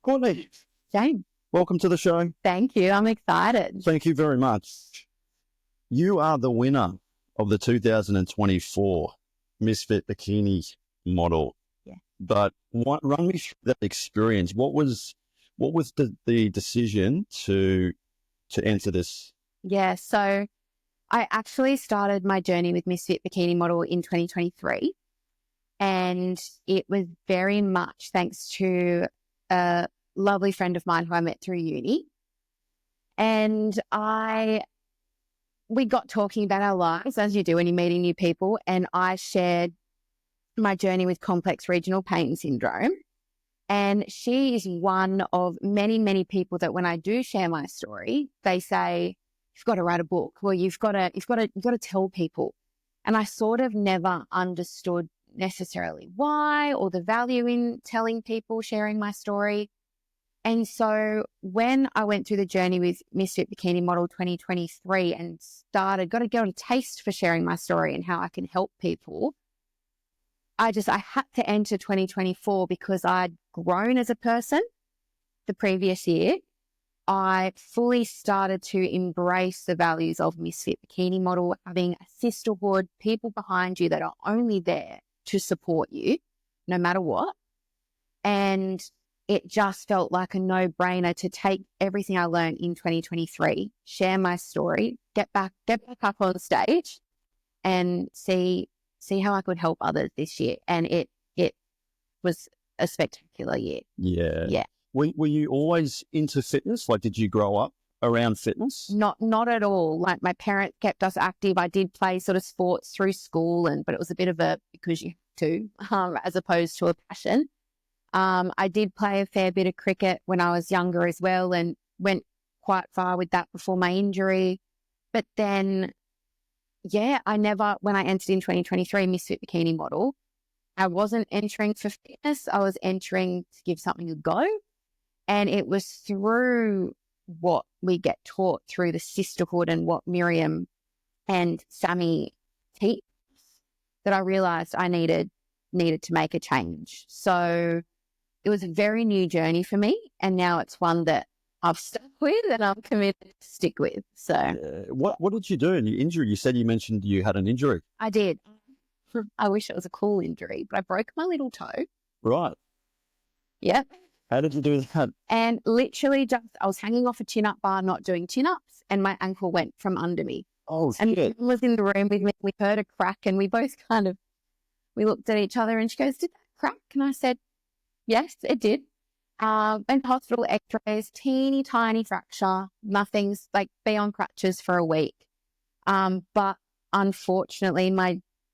Courtney, Jane, welcome to the show. thank you. I'm excited. Thank you very much. You are the winner of the 2024 Misfit Bikini Model. Yeah. But run me through that experience. What was the decision to enter this? Yeah, so I actually started my journey with Misfit Bikini Model in 2023, and it was very much thanks to a lovely friend of mine who I met through uni. And we got talking about our lives, as you do when you're meeting new people, and I shared my journey with complex regional pain syndrome. And she is one of many, many people that when I do share my story, they say, you've got to write a book. Well, you've got to tell people. And I sort of never understood necessarily why or the value in telling people, sharing my story. And so when I went through the journey with Misfit Bikini Model 2023 and got a taste for sharing my story and how I can help people, I had to enter 2024 because I'd grown as a person the previous year. I fully started to embrace the values of Misfit Bikini Model, having a sisterhood, people behind you that are only there to support you no matter what. And it just felt like a no-brainer to take everything I learned in 2023, share my story, get back up on stage and see how I could help others this year. And it was a spectacular year. Yeah. Yeah. Were you always into fitness? Like, did you grow up around fitness? Not at all. Like, my parents kept us active. I did play sort of sports through school, but it was a bit of a because you have to, as opposed to a passion. I did play a fair bit of cricket when I was younger as well, and went quite far with that before my injury. But then, when I entered in 2023 Misfit Bikini Model, I wasn't entering for fitness. I was entering to give something a go. And it was through what we get taught through the sisterhood and what Miriam and Sammy teach that I realized I needed to make a change. So it was a very new journey for me. And now it's one that I've stuck with and I'm committed to stick with. So what did you do in your injury? You mentioned you had an injury. I did. I wish it was a cool injury, but I broke my little toe. Right. Yep. How did you do that? And literally I was hanging off a chin-up bar, not doing chin-ups, and my ankle went from under me. Oh, and shit. was in the room with me. We heard a crack and we both we looked at each other and she goes, did that crack? And I said, yes, it did. Went to hospital, x-rays, teeny tiny fracture, nothing's like be on crutches for a week. But unfortunately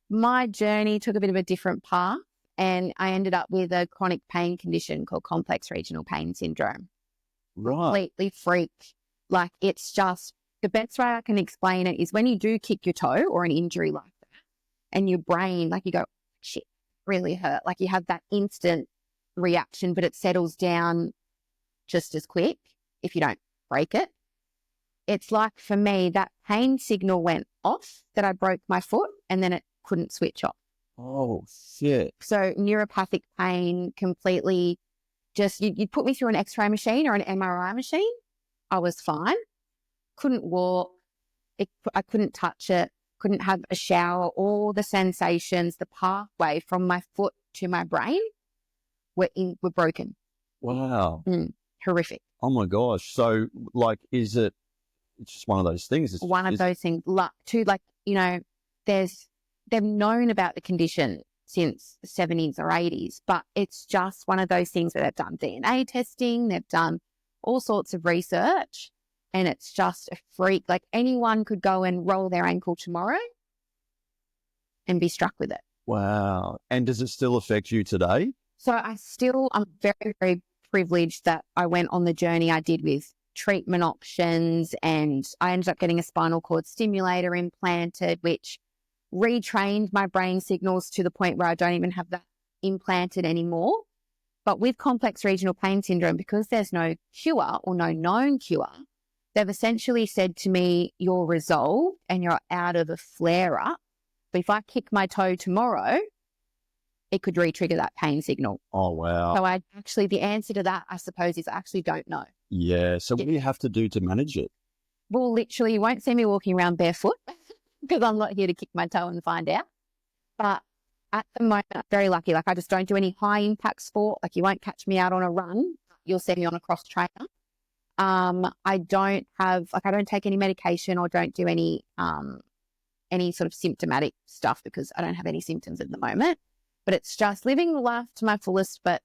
my journey took a bit of a different path. And I ended up with a chronic pain condition called complex regional pain syndrome. Right. Completely freak. Like, it's just, the best way I can explain it is when you do kick your toe or an injury like that and your brain, like you go, shit, really hurt. Like you have that instant reaction, but it settles down just as quick if you don't break it. It's like for me, that pain signal went off that I broke my foot and then it couldn't switch off. Oh, shit. So neuropathic pain completely just, you'd put me through an x-ray machine or an MRI machine. I was fine. Couldn't walk. I couldn't touch it. Couldn't have a shower. All the sensations, the pathway from my foot to my brain were broken. Wow. Horrific. Oh my gosh. So like, it's just one of those things. Those things. They've known about the condition since the 70s or 80s, but it's just one of those things where they've done DNA testing, they've done all sorts of research, and it's just a freak. Like anyone could go and roll their ankle tomorrow and be struck with it. Wow. And does it still affect you today? So I'm very, very privileged that I went on the journey I did with treatment options, and I ended up getting a spinal cord stimulator implanted, which retrained my brain signals to the point where I don't even have that implanted anymore. But with complex regional pain syndrome, because there's no cure or no known cure, they've essentially said to me, you're resolved and you're out of a flare-up. But if I kick my toe tomorrow, it could re-trigger that pain signal. Oh, wow. So the answer to that, I suppose, is I actually don't know. Yeah. So what do you have to do to manage it? Well, literally, you won't see me walking around barefoot because I'm not here to kick my toe and find out. But at the moment, I'm very lucky. Like, I just don't do any high impact sport. Like, you won't catch me out on a run. You'll see me on a cross trainer. I don't take any medication or don't do any sort of symptomatic stuff because I don't have any symptoms at the moment. But it's just living life to my fullest, but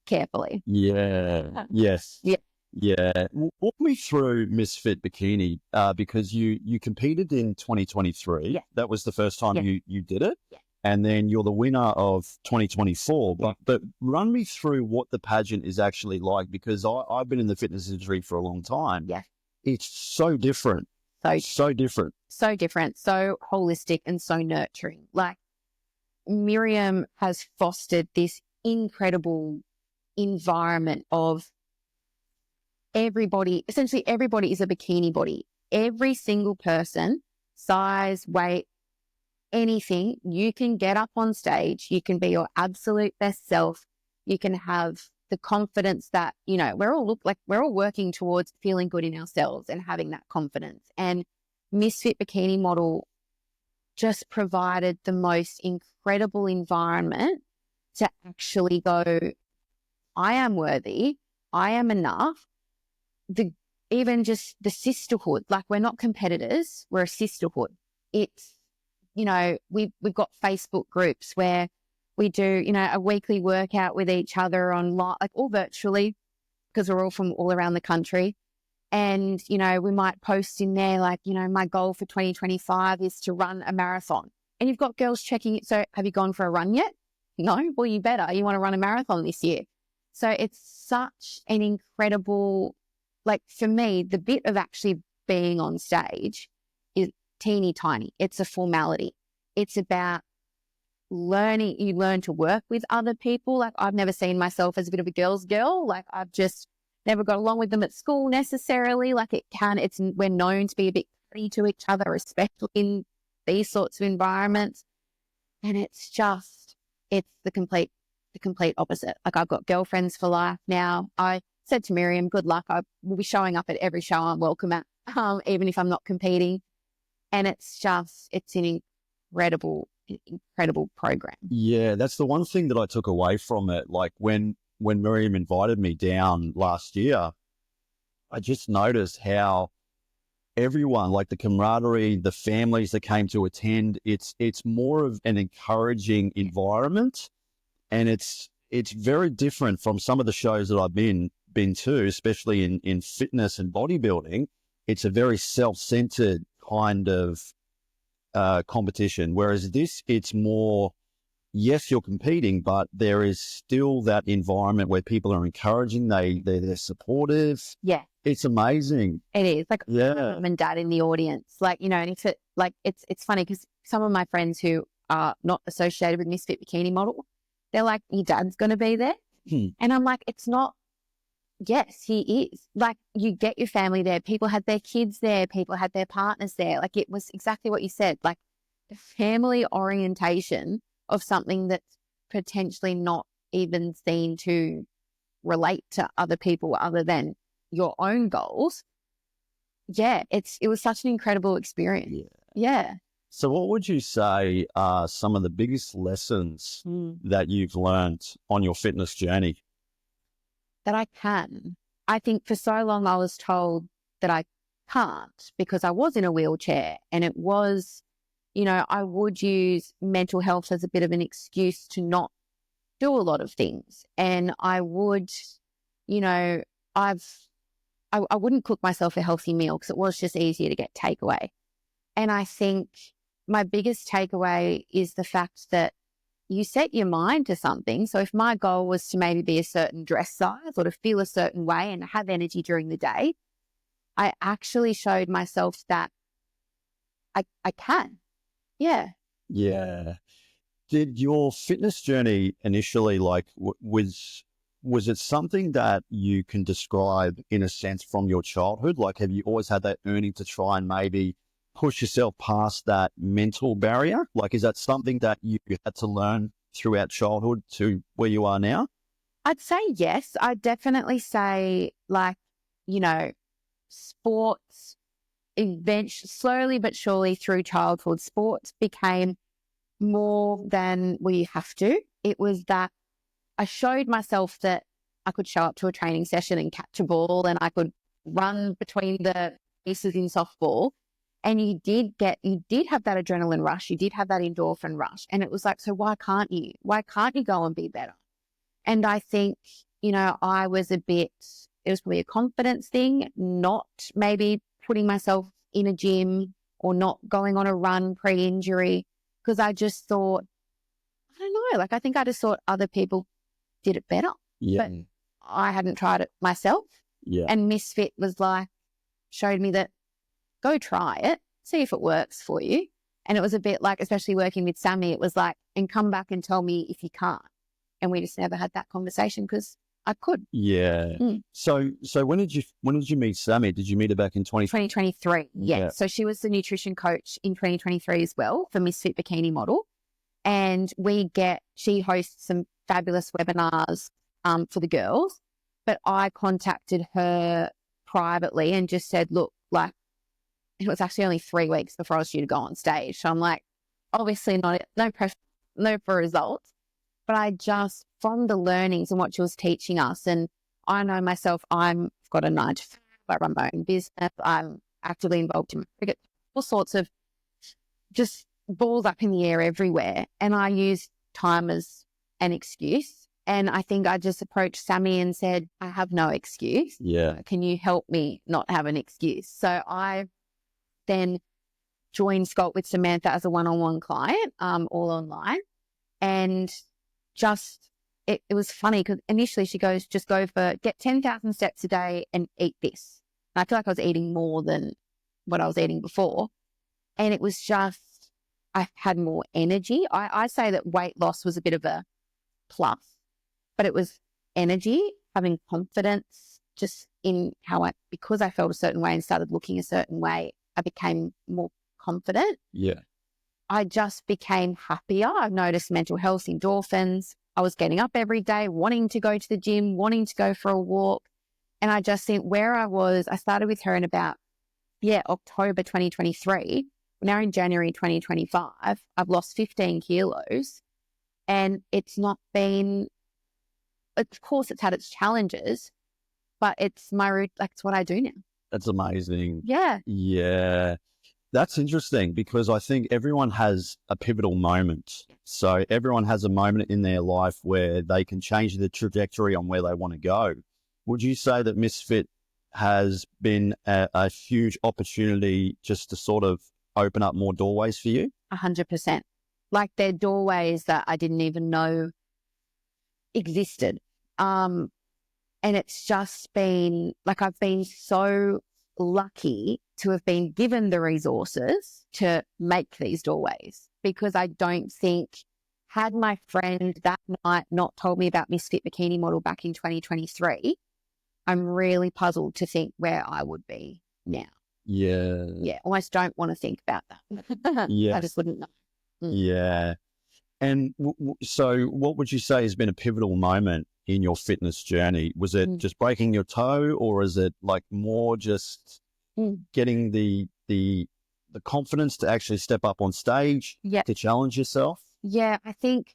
carefully. Yeah. Yes. Yeah. Yeah. Walk me through Misfit Bikini because you competed in 2023. Yeah. That was the first time you did it. Yeah. And then you're the winner of 2024. But run me through what the pageant is actually like, because I've been in the fitness industry for a long time. Yeah. It's so different. So different. So different, so holistic and so nurturing. Like, Miriam has fostered this incredible environment of essentially everybody is a bikini body. Every single person, size, weight, anything, you can get up on stage, you can be your absolute best self, you can have the confidence that, we're all working towards feeling good in ourselves and having that confidence. And Misfit Bikini Model just provided the most incredible environment to actually go, I am worthy, I am enough. Even just the sisterhood, like, we're not competitors, we're a sisterhood. It's, we've got Facebook groups where we do, a weekly workout with each other online, like, all virtually, because we're all from all around the country. And, we might post in there, like, my goal for 2025 is to run a marathon. And you've got girls checking it. So have you gone for a run yet? No? Well, you better. You want to run a marathon this year. So it's such an incredible, like, for me, the bit of actually being on stage is teeny tiny. It's a formality. It's about learning. You learn to work with other people. Like, I've never seen myself as a bit of a girl's girl. Like, I've just never got along with them at school necessarily. Like, we're known to be a bit pretty to each other, especially in these sorts of environments. And it's the complete opposite. Like, I've got girlfriends for life now. I said to Miriam, good luck. I will be showing up at every show I'm welcome at, even if I'm not competing. And it's an incredible program. Yeah, that's the one thing that I took away from it. Like, when Miriam invited me down last year, I just noticed how everyone, like the camaraderie, the families that came to attend, it's more of an encouraging environment. And it's very different from some of the shows that I've been to, especially in fitness and bodybuilding. It's a very self-centered kind of competition. Whereas this, it's more, yes, you're competing, but there is still that environment where people are encouraging, they're supportive. Yeah. It's amazing. It is. Like, yeah. Mom and dad in the audience, like, and it's funny because some of my friends who are not associated with Misfit Bikini Model, they're like, your dad's going to be there. And I'm like, it's not. Yes, he is. Like, you get your family there. People had their kids there. People had their partners there. Like, it was exactly what you said, like the family orientation of something that's potentially not even seen to relate to other people other than your own goals. Yeah, it was such an incredible experience. Yeah. So what would you say are some of the biggest lessons that you've learned on your fitness journey? That I can. I think for so long I was told that I can't because I was in a wheelchair, and it was, I would use mental health as a bit of an excuse to not do a lot of things. And I would, I wouldn't cook myself a healthy meal because it was just easier to get takeaway. And I think my biggest takeaway is the fact that you set your mind to something. So if my goal was to maybe be a certain dress size or to feel a certain way and have energy during the day, I actually showed myself that I can. Yeah. Yeah. Did your fitness journey initially, like, was it something that you can describe in a sense from your childhood? Like, have you always had that yearning to try and maybe push yourself past that mental barrier? Like, is that something that you had to learn throughout childhood to where you are now? I'd say yes. I'd definitely say, like, sports, slowly but surely through childhood, sports became more than we have to. It was that I showed myself that I could show up to a training session and catch a ball, and I could run between the pieces in softball. And you did have that adrenaline rush. You did have that endorphin rush. And it was like, so why can't you? Why can't you go and be better? And I think, it was probably a confidence thing, not maybe putting myself in a gym or not going on a run pre-injury, because I just thought, I don't know, like, I think I just thought other people did it better. Yeah. But I hadn't tried it myself. Yeah. And Misfit was like, showed me that, go try it, see if it works for you. And it was a bit like, especially working with Sammy, it was like, and come back and tell me if you can't. And we just never had that conversation because I could. Yeah. So when did you meet Sammy? Did you meet her back in 2023? Yeah. So she was the nutrition coach in 2023 as well for Misfit Bikini Model. And she hosts some fabulous webinars for the girls. But I contacted her privately and just said, look, like, it was actually only 3 weeks before I was due to go on stage. So I'm like, obviously no pressure, no for results. But I just, from the learnings and what she was teaching us, and I know myself, I've got a 9-to-5, I run my own business, I'm actively involved in cricket, all sorts of just balls up in the air everywhere. And I use time as an excuse. And I think I just approached Sammy and said, I have no excuse. Yeah. Can you help me not have an excuse? So I then joined Sculpt with Samantha as a one-on-one client, all online. And it was funny because initially she goes, just get 10,000 steps a day and eat this. And I feel like I was eating more than what I was eating before. And it was just, I had more energy. I say that weight loss was a bit of a plus, but it was energy, having confidence just in because I felt a certain way and started looking a certain way, I became more confident. Yeah. I just became happier. I've noticed mental health, endorphins. I was getting up every day, wanting to go to the gym, wanting to go for a walk. And I just think where I started with her in about, October 2023. Now in January 2025, I've lost 15 kilos. And it's not been, of course, it's had its challenges, but it's it's what I do now. That's amazing. Yeah. Yeah. That's interesting because I think everyone has a pivotal moment. So everyone has a moment in their life where they can change the trajectory on where they want to go. Would you say that Misfit has been a huge opportunity just to sort of open up more doorways for you? 100%. Like they're doorways that I didn't even know existed. And it's just been like, I've been so lucky to have been given the resources to make these doorways, because I don't think, had my friend that night not told me about Misfit Bikini Model back in 2023, I'm really puzzled to think where I would be now. Yeah. Yeah. Almost don't want to think about that. Yeah. I just wouldn't know. Yeah. And so what would you say has been a pivotal moment in your fitness journey? Was it just breaking your toe, or is it like more just getting the confidence to actually step up on stage, to challenge yourself? Yeah, I think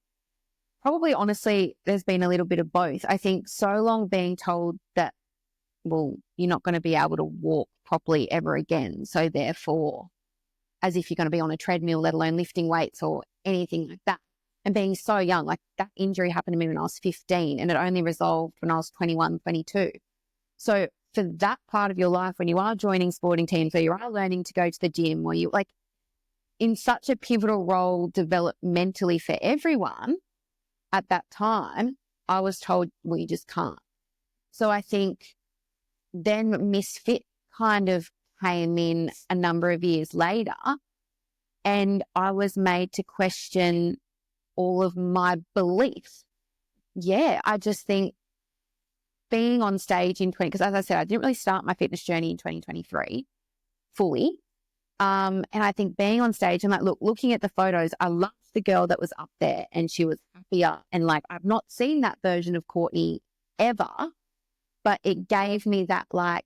probably honestly, there's been a little bit of both. I think so long being told that, well, you're not going to be able to walk properly ever again. So therefore, as if you're going to be on a treadmill, let alone lifting weights or anything like that. And being so young, like that injury happened to me when I was 15 and it only resolved when I was 21, 22. So for that part of your life, when you are joining sporting teams or you are learning to go to the gym, or you like in such a pivotal role developmentally for everyone at that time, I was told, well, you just can't. So I think then Misfit kind of came in a number of years later, and I was made to question all of my beliefs. Yeah, I just think being on stage in because as I said, I didn't really start my fitness journey in 2023 fully. And I think being on stage, I'm like, look, looking at the photos, I loved the girl that was up there and she was happier. And like, I've not seen that version of Courtney ever, but it gave me that, like,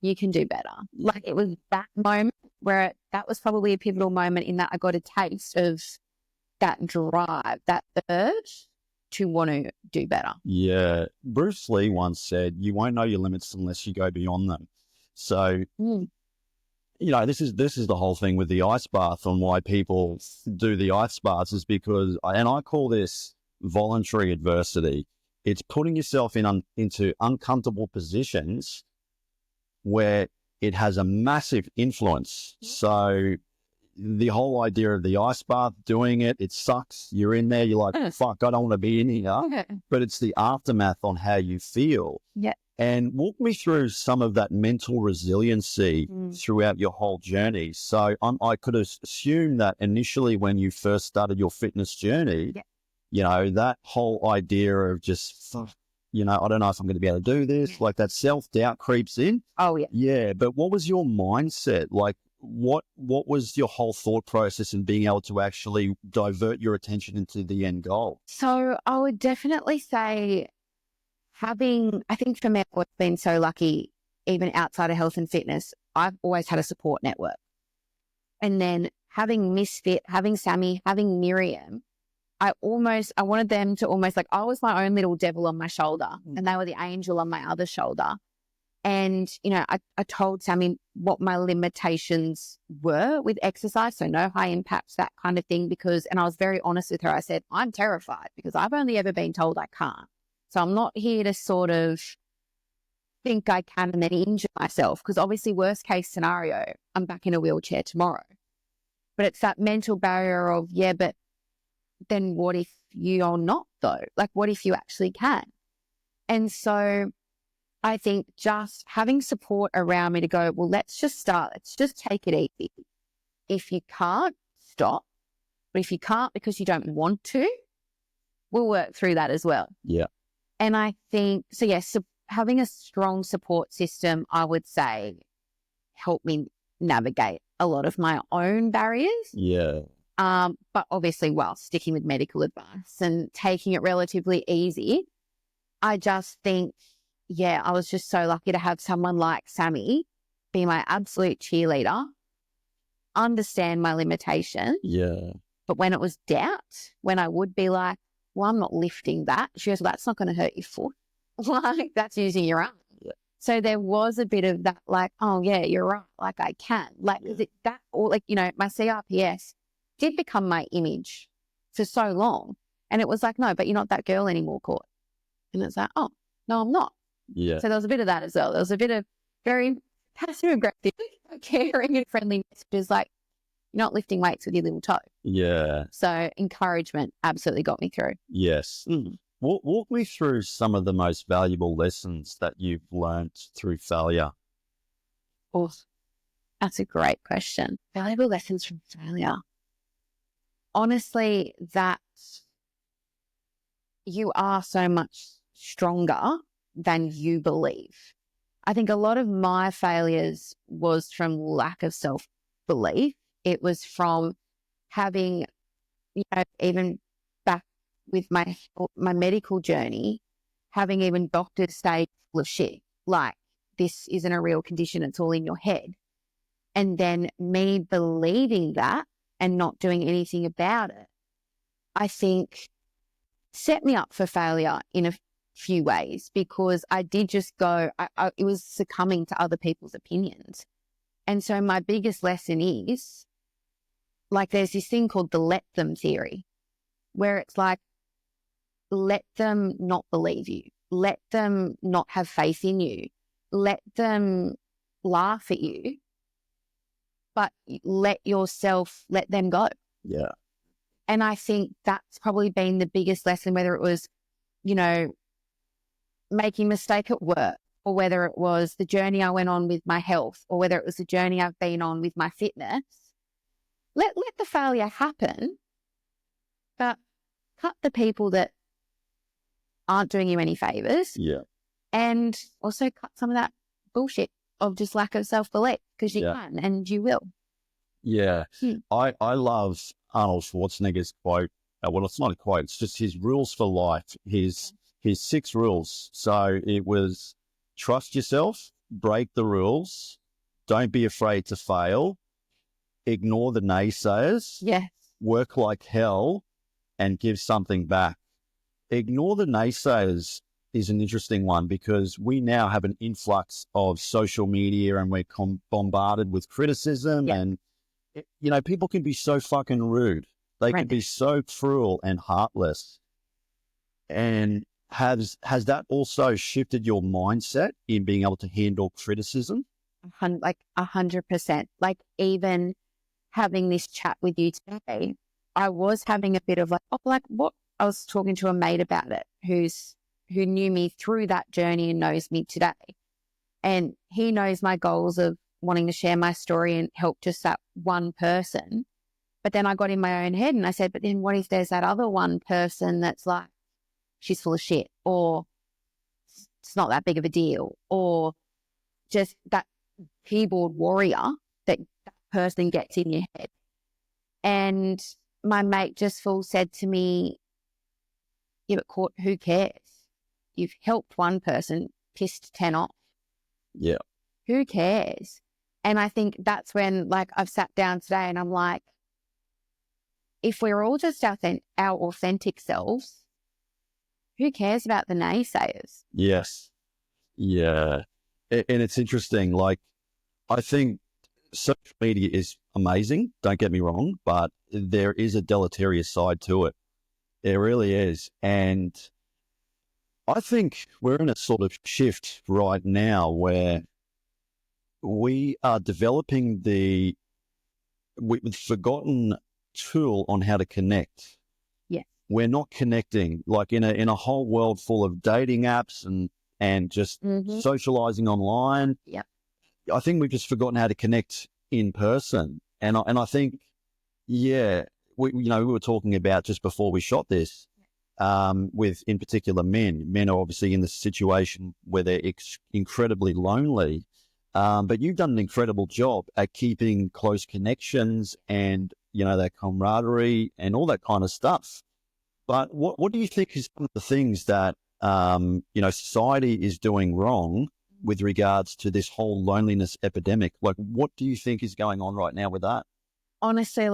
you can do better. Like, it was that moment where that was probably a pivotal moment in that I got a taste of that drive, that urge to want to do better. Yeah. Bruce Lee once said, you won't know your limits unless you go beyond them. So, you know, this is the whole thing with the ice bath and why people do the ice baths is because, and I call this voluntary adversity. It's putting yourself into uncomfortable positions where it has a massive influence. So the whole idea of the ice bath, doing it, it sucks. You're in there, you're like, fuck, I don't want to be in here. But it's the aftermath on how you feel. Yeah. And walk me through some of that mental resiliency throughout your whole journey. So I could assume that initially when you first started your fitness journey, you know, that whole idea of just, you know, I don't know if I'm going to be able to do this, like that self-doubt creeps in. Oh, yeah. Yeah. But what was your mindset? Like, what was your whole thought process in being able to actually divert your attention into the end goal? So I would definitely say I think for me, I've been so lucky, even outside of health and fitness, I've always had a support network. And then having Misfit, having Sammy, having Miriam, I wanted them to almost, like, I was my own little devil on my shoulder and they were the angel on my other shoulder. And, you know, I told Sammy what my limitations were with exercise. So no high impact, that kind of thing, and I was very honest with her. I said, I'm terrified because I've only ever been told I can't. So I'm not here to sort of think I can and then injure myself, because obviously worst case scenario, I'm back in a wheelchair tomorrow. But it's that mental barrier of, yeah, but then what if you're not though? Like, what if you actually can? And so I think just having support around me to go, well, let's just start. Let's just take it easy. If you can't, stop. But if you can't because you don't want to, we'll work through that as well. Yeah. And I think, so yes, having a strong support system, I would say, helped me navigate a lot of my own barriers. Yeah. But obviously, while sticking with medical advice and taking it relatively easy, I just think, yeah, I was just so lucky to have someone like Sammy be my absolute cheerleader, understand my limitation. Yeah. But when it was doubt, when I would be like, well, I'm not lifting that, she goes, well, that's not going to hurt your foot. Like, that's using your arm. Yeah. So there was a bit of that, like, oh yeah, you're right. Like, I can. Like, is it that, or like, you know, my CRPS did become my image for so long. And it was like, no, but you're not that girl anymore, Court. And it's like, oh, no, I'm not. Yeah. So there was a bit of that as well. There was a bit of very passive aggressive, caring and friendly messages, like, you're not lifting weights with your little toe. Yeah. So encouragement absolutely got me through. Yes. Walk me through some of the most valuable lessons that you've learned through failure. Oh, that's a great question. Valuable lessons from failure. Honestly, that you are so much stronger than you believe. I think a lot of my failures was from lack of self-belief. It was from having, you know, even back with my medical journey, having even doctors say full of shit, like, this isn't a real condition, it's all in your head. And then me believing that and not doing anything about it, I think set me up for failure in a few ways, because I did just go, it was succumbing to other people's opinions. And so my biggest lesson is, like, there's this thing called the let them theory, where it's like, let them not believe you. Let them not have faith in you. Let them laugh at you, but let them go. Yeah. And I think that's probably been the biggest lesson, whether it was, you know, making a mistake at work, or whether it was the journey I went on with my health, or whether it was the journey I've been on with my fitness. Let the failure happen, but cut the people that aren't doing you any favors. Yeah. And also cut some of that bullshit of just lack of self-belief, because you Yeah. can and you will. Yeah. Hmm. I love Arnold Schwarzenegger's quote. Well, it's not a quote. It's just his rules for life. His 6 rules. So it was trust yourself, break the rules, don't be afraid to fail, ignore the naysayers, Yes. work like hell, and give something back. Ignore the naysayers is an interesting one, because we now have an influx of social media and we're bombarded with criticism. Yeah. And, you know, people can be so fucking rude. They can be so cruel and heartless. And has that also shifted your mindset in being able to handle criticism? Like 100%. Like, even having this chat with you today, I was having a bit of what I was talking to a mate about it, who knew me through that journey and knows me today. And he knows my goals of wanting to share my story and help just that one person. But then I got in my own head and I said, but then what if there's that other one person that's like, she's full of shit, or it's not that big of a deal, or just that keyboard warrior that person gets in your head. And my mate just full said to me, yeah, but Court, who cares? You've helped one person, pissed 10 off. Yeah. Who cares? And I think that's when, like, I've sat down today and I'm like, if we're all just our authentic selves, who cares about the naysayers? Yes. Yeah. And it's interesting. Like, I think social media is amazing, don't get me wrong, but there is a deleterious side to it. It really is. And I think we're in a sort of shift right now where we are developing we've forgotten tool on how to connect. Yeah. We're not connecting, like in a whole world full of dating apps and just socializing online. Yeah. I think we've just forgotten how to connect in person. And I think, yeah, we were talking about just before we shot this, with, in particular, men are obviously in the situation where they're incredibly lonely. But you've done an incredible job at keeping close connections and, that camaraderie and all that kind of stuff. But what do you think is some of the things that, society is doing wrong with regards to this whole loneliness epidemic? Like, what do you think is going on right now with that? Honestly,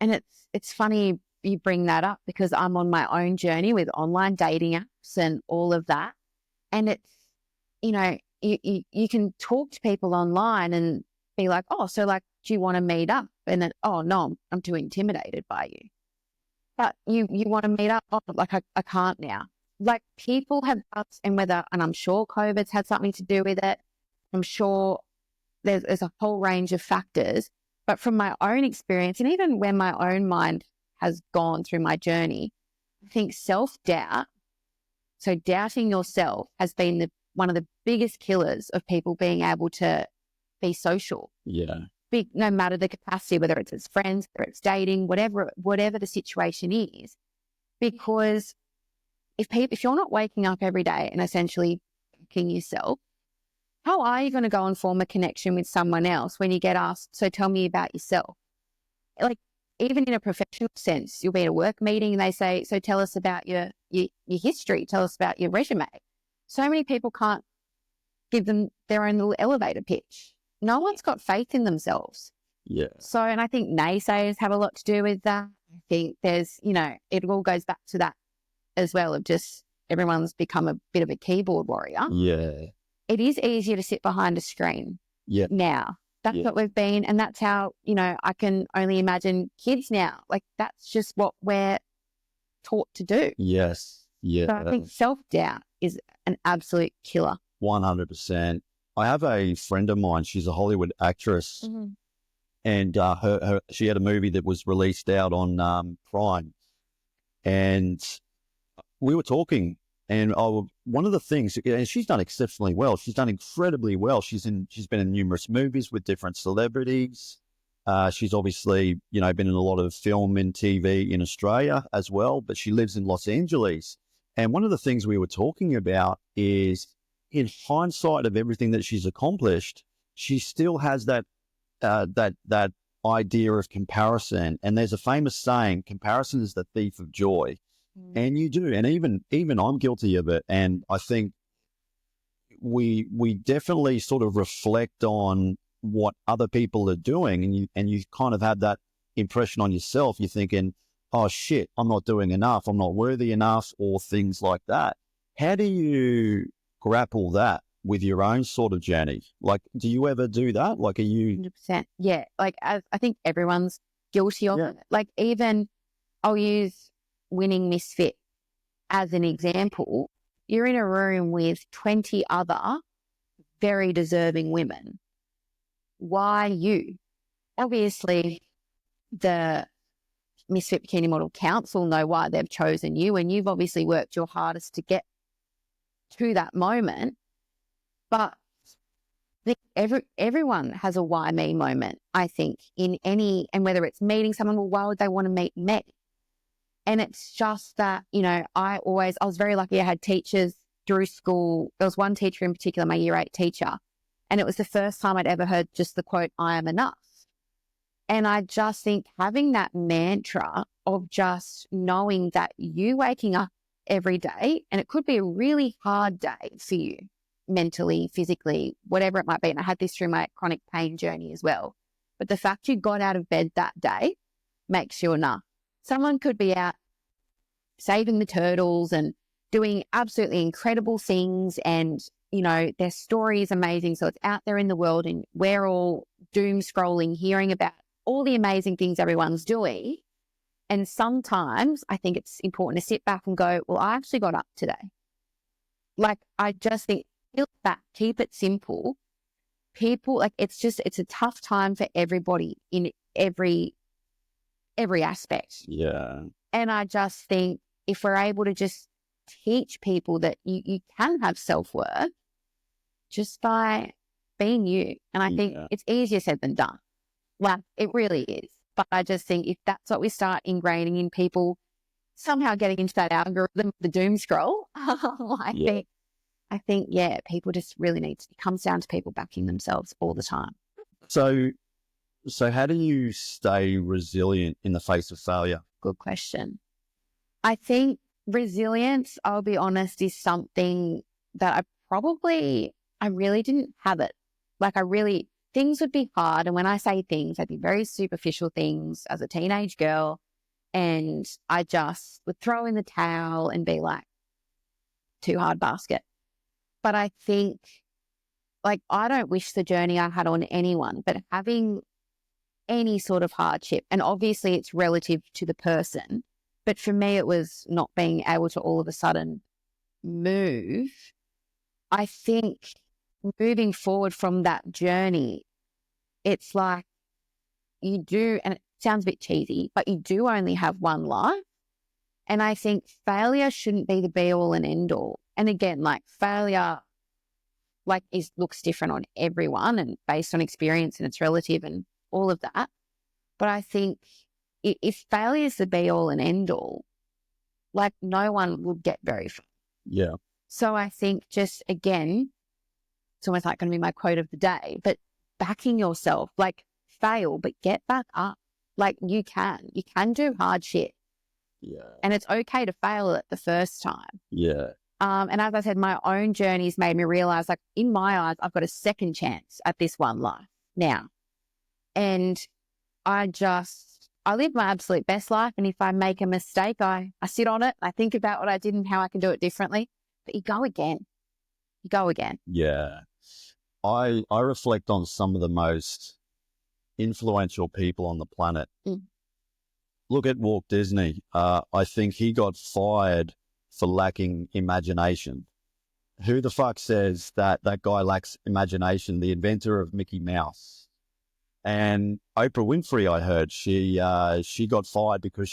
and it's funny you bring that up, because I'm on my own journey with online dating apps and all of that. And it's, you can talk to people online and be like, oh, so like, do you want to meet up? And then, oh, no, I'm too intimidated by you. But you want to meet up? Oh, like, I can't now. Like, people have, and I'm sure COVID's had something to do with it. I'm sure there's a whole range of factors. But from my own experience, and even when my own mind has gone through my journey, I think self-doubt, so doubting yourself, has been one of the biggest killers of people being able to be social. Yeah. No matter the capacity, whether it's as friends, whether it's dating, whatever the situation is. Because if you're not waking up every day and essentially thinking yourself, how are you going to go and form a connection with someone else when you get asked, so tell me about yourself? Like, even in a professional sense, you'll be at a work meeting and they say, so tell us about your history, tell us about your resume. So many people can't give them their own little elevator pitch. No one's got faith in themselves. Yeah. So, and I think naysayers have a lot to do with that. I think there's, it all goes back to that as well, of just everyone's become a bit of a keyboard warrior. Yeah. It is easier to sit behind a screen now. That's what we've been. And that's how, I can only imagine kids now. Like, that's just what we're taught to do. Yes. Yeah. So I think self-doubt is an absolute killer. 100%. I have a friend of mine. She's a Hollywood actress, and she had a movie that was released out on Prime, and we were talking. And one of the things, and she's done exceptionally well. She's done incredibly well. She's been in numerous movies with different celebrities. She's obviously, been in a lot of film and TV in Australia as well, but she lives in Los Angeles. And one of the things we were talking about is in hindsight of everything that she's accomplished, she still has that idea of comparison. And there's a famous saying, comparison is the thief of joy. And you do. And even I'm guilty of it. And I think we definitely sort of reflect on what other people are doing, and you kind of have that impression on yourself. You're thinking, oh shit, I'm not doing enough, I'm not worthy enough, or things like that. How do you grapple that with your own sort of journey? Like, do you ever do that? Like, are you 100%? Yeah. Like, I think everyone's guilty of it. Like, even I'll use winning Misfit as an example. You're in a room with 20 other very deserving women. Why you? Obviously, the Misfit Bikini Model Council know why they've chosen you, and you've obviously worked your hardest to get to that moment. But I think everyone has a why me moment, I think, in any, and whether it's meeting someone, well, why would they want to meet me? And it's just that, I was very lucky. I had teachers through school. There was one teacher in particular, my year 8 teacher, and it was the first time I'd ever heard just the quote, I am enough. And I just think having that mantra of just knowing that you waking up every day, and it could be a really hard day for you, mentally, physically, whatever it might be. And I had this through my chronic pain journey as well. But the fact you got out of bed that day makes you enough. Someone could be out saving the turtles and doing absolutely incredible things, and, their story is amazing. So it's out there in the world, and we're all doom scrolling, hearing about all the amazing things everyone's doing. And sometimes I think it's important to sit back and go, well, I actually got up today. Like, I just think, feel back, keep it simple. People, like, it's a tough time for everybody in every aspect. Yeah. And I just think if we're able to just teach people that you can have self-worth just by being you. And I think it's easier said than done. Like, it really is. But I just think if that's what we start ingraining in people, somehow getting into that algorithm, the doom scroll, I think, people just really it comes down to people backing themselves all the time. So how do you stay resilient in the face of failure? Good question. I think resilience, I'll be honest, is something that I really didn't have it. Like, things would be hard. And when I say things, they'd be very superficial things as a teenage girl. And I just would throw in the towel and be like, too hard basket. But I think, like, I don't wish the journey I had on anyone, but having any sort of hardship, and obviously it's relative to the person, but for me it was not being able to all of a sudden move. I think moving forward from that journey, it's like you do, and it sounds a bit cheesy, but you do only have one life. And I think failure shouldn't be the be all and end all. And again, like, failure, like, looks different on everyone and based on experience, and it's relative and all of that. But I think if failure is the be all and end all, like, no one would get very far. Yeah. So I think just, again, it's almost like going to be my quote of the day, but backing yourself, like, fail, but get back up. Like, you can do hard shit. Yeah. And it's okay to fail it the first time. Yeah. And as I said, my own journey's made me realize, like, in my eyes, I've got a second chance at this one life now. And I live my absolute best life. And if I make a mistake, I sit on it. I think about what I did and how I can do it differently. But you go again. Yeah. I reflect on some of the most influential people on the planet. Look at Walt Disney. I think he got fired for lacking imagination. Who the fuck says that guy lacks imagination? The inventor of Mickey Mouse. And Oprah Winfrey, I heard, she got fired because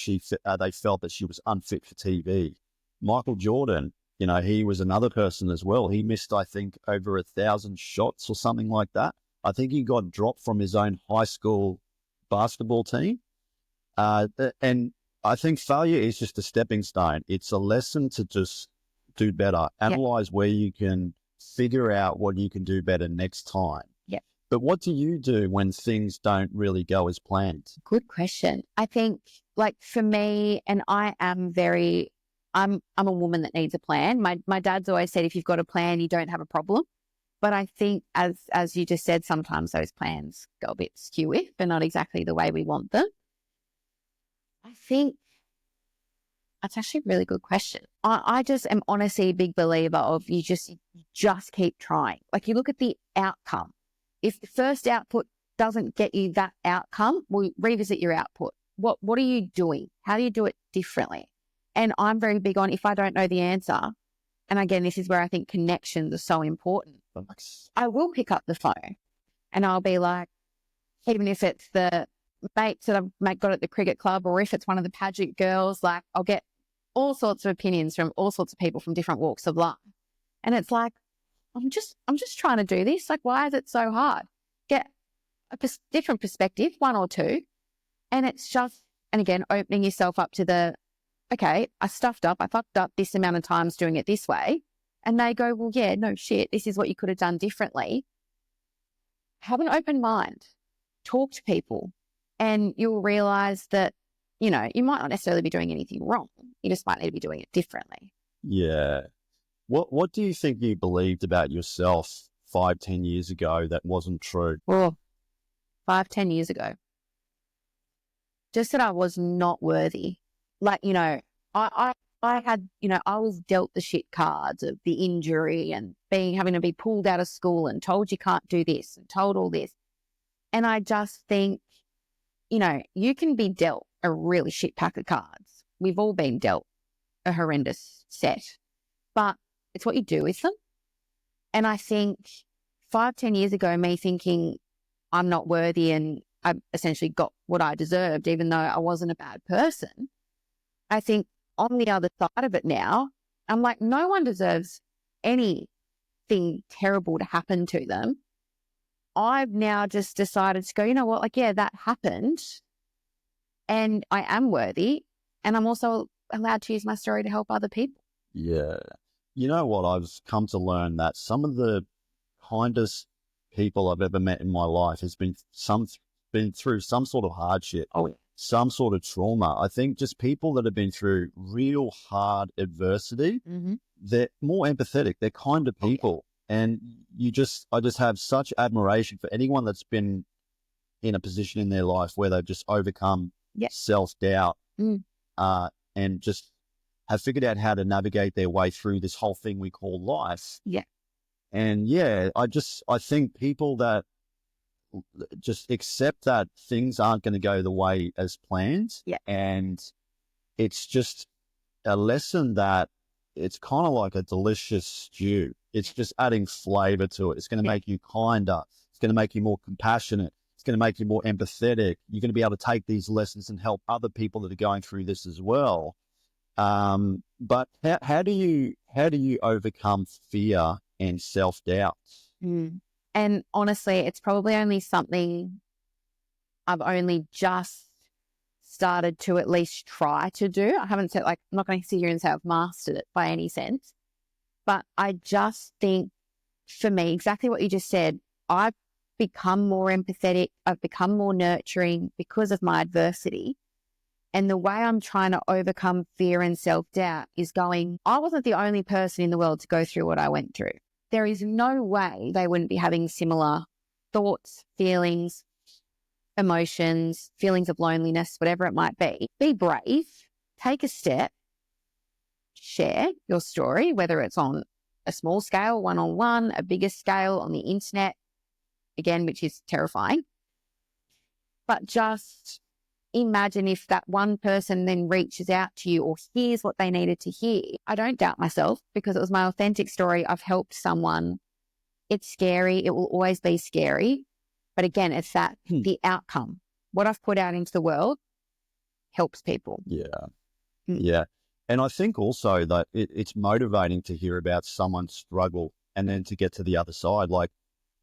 they felt that she was unfit for TV. Michael Jordan, he was another person as well. He missed, I think, over 1,000 shots or something like that. I think he got dropped from his own high school basketball team. And I think failure is just a stepping stone. It's a lesson to just do better, analyze where you can figure out what you can do better next time. Yeah. But what do you do when things don't really go as planned? Good question. I think, like, for me, and I am I'm a woman that needs a plan. My dad's always said, if you've got a plan, you don't have a problem. But I think, as you just said, sometimes those plans go a bit skewy but not exactly the way we want them. I think that's actually a really good question. I just am honestly a big believer of you just keep trying. Like, you look at the outcome. If the first output doesn't get you that outcome, well, revisit your output. What are you doing? How do you do it differently? And I'm very big on, if I don't know the answer, and again, this is where I think connections are so important, I will pick up the phone and I'll be like, even if it's the mates that I've got at the cricket club, or if it's one of the pageant girls, like, I'll get all sorts of opinions from all sorts of people from different walks of life. And it's like, I'm just trying to do this. Like, why is it so hard? Get a different perspective, one or two. And it's just, and again, opening yourself up to okay, I fucked up this amount of times doing it this way. And they go, well, yeah, no shit, this is what you could have done differently. Have an open mind, talk to people, and you'll realize that, you know, you might not necessarily be doing anything wrong. You just might need to be doing it differently. Yeah. What do you think you believed about yourself 5-10 years ago that wasn't true? Well, 5-10 years ago, just that I was not worthy. Like, you know, I had, you know, I was dealt the shit cards of the injury and having to be pulled out of school and told you can't do this and told all this. And I just think, you know, you can be dealt a really shit pack of cards. We've all been dealt a horrendous set, but it's what you do with them. And I think 5-10 years ago, me thinking I'm not worthy and I essentially got what I deserved, even though I wasn't a bad person. I think on the other side of it now, I'm like, no one deserves anything terrible to happen to them. I've now just decided to go, you know what, like, yeah, that happened and I am worthy, and I'm also allowed to use my story to help other people. Yeah. You know what? I've come to learn that some of the kindest people I've ever met in my life has been through some sort of hardship. Oh, yeah. Some sort of trauma. I think just people that have been through real hard adversity, they're more empathetic. They're kinder people. And I just have such admiration for anyone that's been in a position in their life where they've just overcome self-doubt and just have figured out how to navigate their way through this whole thing we call life. Yeah. And I think people that just accept that things aren't going to go the way as planned. Yeah. And it's just a lesson that it's kind of like a delicious stew. It's just adding flavor to it. It's going to make you kinder. It's going to make you more compassionate. It's going to make you more empathetic. You're going to be able to take these lessons and help other people that are going through this as well. But how do you overcome fear and self-doubt? And honestly, it's probably only something I've only just started to at least try to do. I haven't said, like, I'm not going to sit here and say I've mastered it by any sense, but I just think, for me, exactly what you just said, I've become more empathetic. I've become more nurturing because of my adversity. And the way I'm trying to overcome fear and self-doubt is going, I wasn't the only person in the world to go through what I went through. There is no way they wouldn't be having similar thoughts, feelings, emotions, feelings of loneliness, whatever it might be. Be brave, take a step, share your story, whether it's on a small scale, one-on-one, a bigger scale on the internet, again, which is terrifying. But just imagine if that one person then reaches out to you or hears what they needed to hear. I don't doubt myself because it was my authentic story. I've helped someone. It's scary. It will always be scary. But again, it's that the outcome, what I've put out into the world helps people. Yeah. Yeah. And I think also that it's motivating to hear about someone's struggle and then to get to the other side. Like,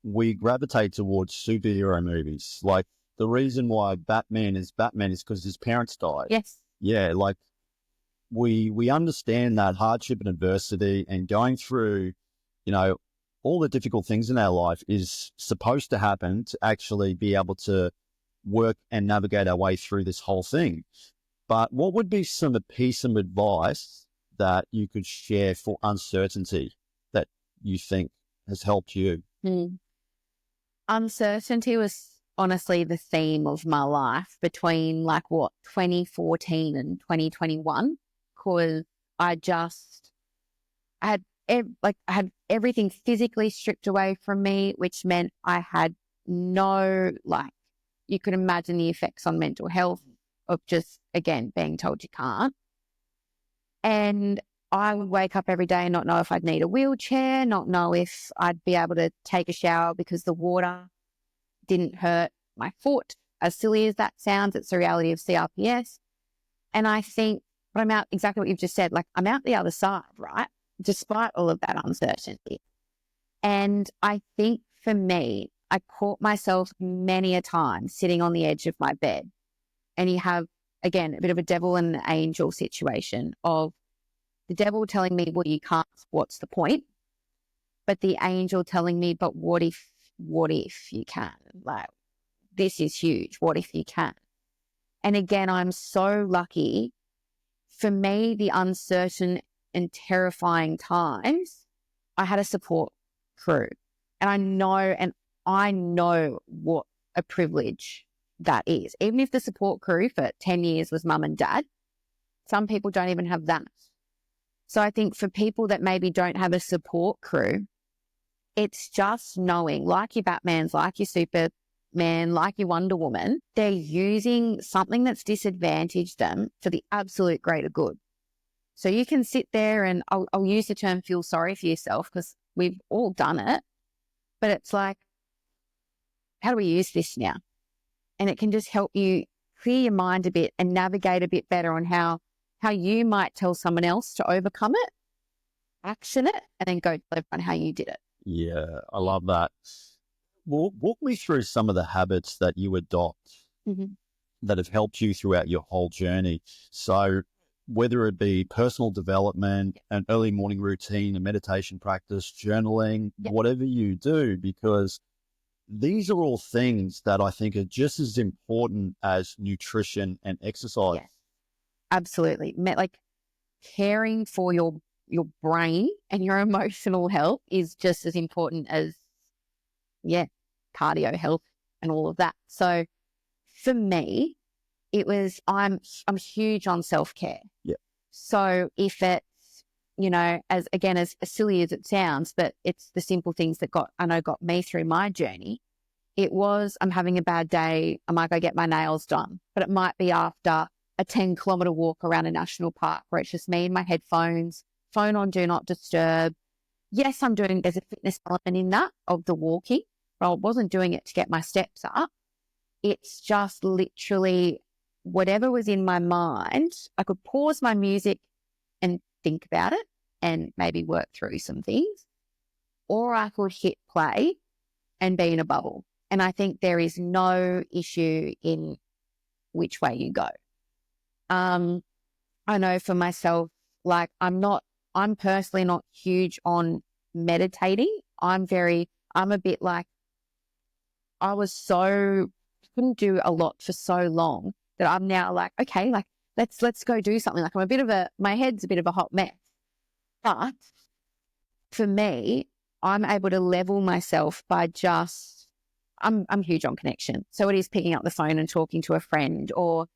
we gravitate towards superhero movies. Like, the reason why Batman is because his parents died. Yes. Yeah, like we understand that hardship and adversity and going through, you know, all the difficult things in our life is supposed to happen to actually be able to work and navigate our way through this whole thing. But what would be some piece of advice that you could share for uncertainty that you think has helped you? Uncertainty was honestly the theme of my life between 2014 and 2021, because I had everything physically stripped away from me, which meant I had no, you could imagine the effects on mental health of just, again, being told you can't. And I would wake up every day and not know if I'd need a wheelchair, not know if I'd be able to take a shower because the water didn't hurt my foot. As silly as that sounds, it's the reality of CRPS. And I think, but I'm out exactly what you've just said, I'm out the other side, right? Despite all of that uncertainty. And I think for me, I caught myself many a time sitting on the edge of my bed, and you have, again, a bit of a devil and an angel situation of the devil telling me, well, you can't, what's the point? But the angel telling me, but what if you can? This is huge. What if you can? And again, I'm so lucky. For me, the uncertain and terrifying times, I had a support crew. And I know what a privilege that is. Even if the support crew for 10 years was mum and dad, some people don't even have that. So I think for people that maybe don't have a support crew, it's just knowing, like your Batmans, like your Superman, like your Wonder Woman, they're using something that's disadvantaged them for the absolute greater good. So you can sit there and I'll use the term feel sorry for yourself because we've all done it, but it's like, how do we use this now? And it can just help you clear your mind a bit and navigate a bit better on how you might tell someone else to overcome it, action it, and then go tell everyone how you did it. Yeah, I love that. Well, walk me through some of the habits that you adopt that have helped you throughout your whole journey. So whether it be personal development, an early morning routine, a meditation practice, journaling, whatever you do, because these are all things that I think are just as important as nutrition and exercise. Yes, absolutely. Caring for your brain and your emotional health is just as important as, cardio health and all of that. So for me, it was, I'm huge on self-care. Yeah. So if it's, as silly as it sounds, but it's the simple things that got me through my journey. It was, I'm having a bad day, I might go get my nails done, but it might be after a 10-kilometer walk around a national park where it's just me and my headphones, phone on do not disturb. Yes, there's a fitness element in that of the walking, but I wasn't doing it to get my steps up. It's just literally whatever was in my mind, I could pause my music and think about it and maybe work through some things, or I could hit play and be in a bubble. And I think there is no issue in which way you go. I know for myself, I'm personally not huge on meditating. I'm a bit like, couldn't do a lot for so long that I'm now like, okay, let's go do something. My head's a bit of a hot mess. But for me, I'm able to level myself by I'm huge on connection. So it is picking up the phone and talking to a friend, or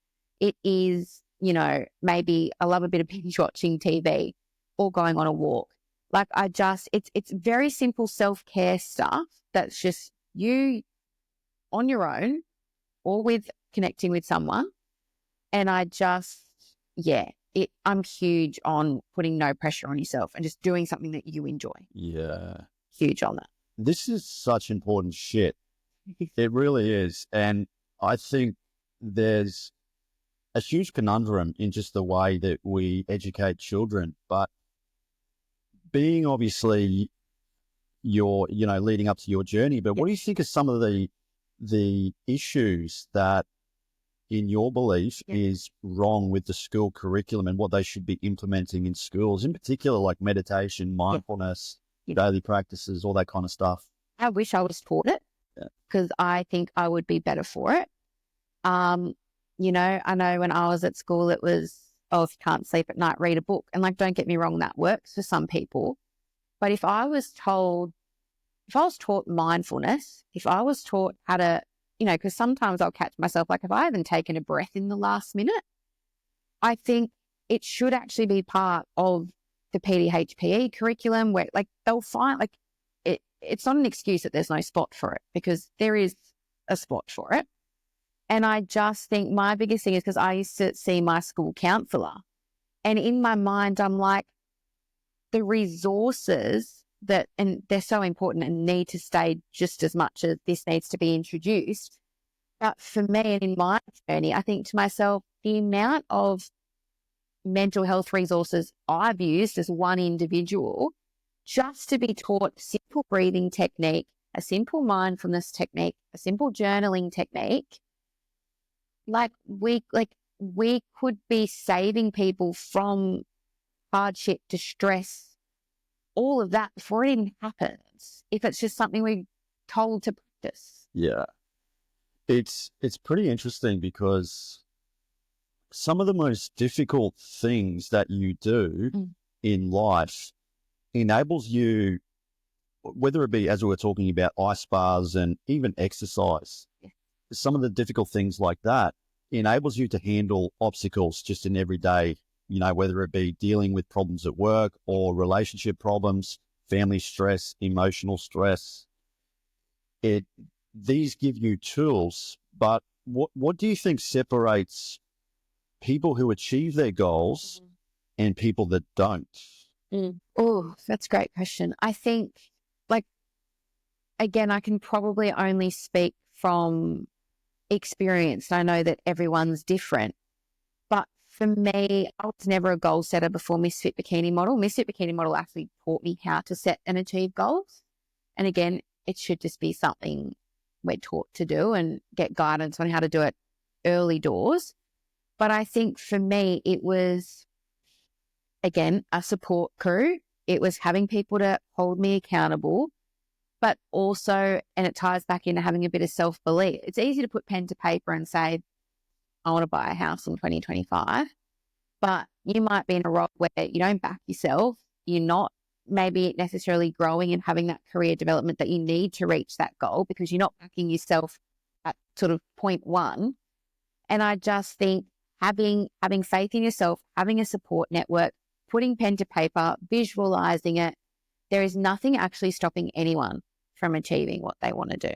it is, maybe I love a bit of binge watching TV or going on a walk. It's very simple self-care stuff that's just you on your own or with connecting with someone. And I'm huge on putting no pressure on yourself and just doing something that you enjoy. Yeah. Huge on that. This is such important shit. It really is. And I think there's a huge conundrum in just the way that we educate children. But being obviously leading up to your journey, but what do you think are some of the issues that in your belief is wrong with the school curriculum and what they should be implementing in schools, in particular like meditation, mindfulness? daily practices, all that kind of stuff. I wish I was taught it because I think I would be better for it. I know when I was at school, it was, oh, if you can't sleep at night, read a book. And like, don't get me wrong, that works for some people. But if I was taught mindfulness, if I was taught how to, because sometimes I'll catch myself, like if I haven't taken a breath in the last minute, I think it should actually be part of the PDHPE curriculum where like they'll find like it's not an excuse that there's no spot for it because there is a spot for it. And I just think my biggest thing is because I used to see my school counsellor and in my mind, I'm like, the resources and they're so important and need to stay just as much as this needs to be introduced. But for me and in my journey, I think to myself, the amount of mental health resources I've used as one individual just to be taught a simple breathing technique, a simple mindfulness technique, a simple journaling technique, we could be saving people from hardship, distress, all of that before it even happens, if it's just something we're told to practice. Yeah. It's pretty interesting because some of the most difficult things that you do in life enables you, whether it be, as we were talking about, ice baths and even exercise, some of the difficult things like that enables you to handle obstacles just in everyday, whether it be dealing with problems at work or relationship problems, family stress, emotional stress. These give you tools, but what do you think separates people who achieve their goals and people that don't? Oh, that's a great question. I think, again, I can probably only speak from experience. I know that everyone's different, but for me, I was never a goal setter before Misfit Bikini Model. Misfit Bikini Model actually taught me how to set and achieve goals. And again, it should just be something we're taught to do and get guidance on how to do it early doors. But I think for me, it was, again, a support crew. It was having people to hold me accountable, but also, and it ties back into having a bit of self-belief. It's easy to put pen to paper and say, I want to buy a house in 2025, but you might be in a role where you don't back yourself. You're not maybe necessarily growing and having that career development that you need to reach that goal because you're not backing yourself at sort of point one. And I just think having faith in yourself, having a support network, putting pen to paper, visualizing it, there is nothing actually stopping anyone from achieving what they want to do.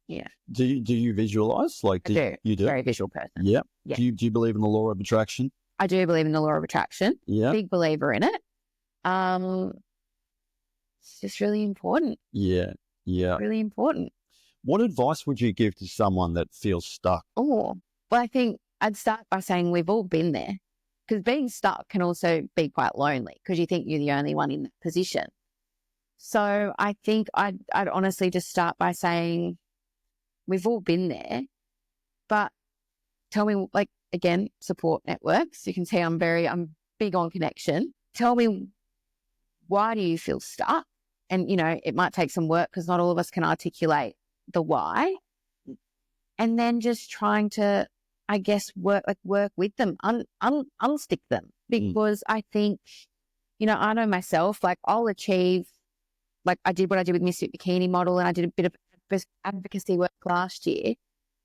Yeah. Do you visualize? I do. You do? Very visual person. Yeah. Yeah. Do you believe in the law of attraction? I do believe in the law of attraction. Yeah. Big believer in it. It's just really important. Yeah. Yeah. Really important. What advice would you give to someone that feels stuck? Oh, well, I think I'd start by saying we've all been there because being stuck can also be quite lonely because you think you're the only one in that position. So I think I'd honestly just start by saying we've all been there, but tell me, again, support networks. You can see I'm big on connection. Tell me, why do you feel stuck? And, it might take some work because not all of us can articulate the why. And then just trying to, I guess, work with them, unstick them. Because I think, I know myself, I'll achieve, I did what I did with Misfit Bikini Model and I did a bit of advocacy work last year.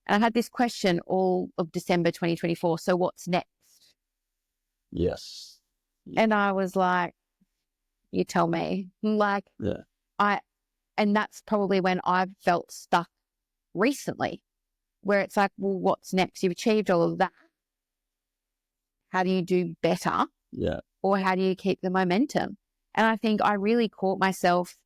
And I had this question all of December 2024. So what's next? Yes. And I was like, you tell me. Yeah. And that's probably when I've felt stuck recently, where it's like, well, what's next? You've achieved all of that. How do you do better? Yeah. Or how do you keep the momentum? And I think I really caught myself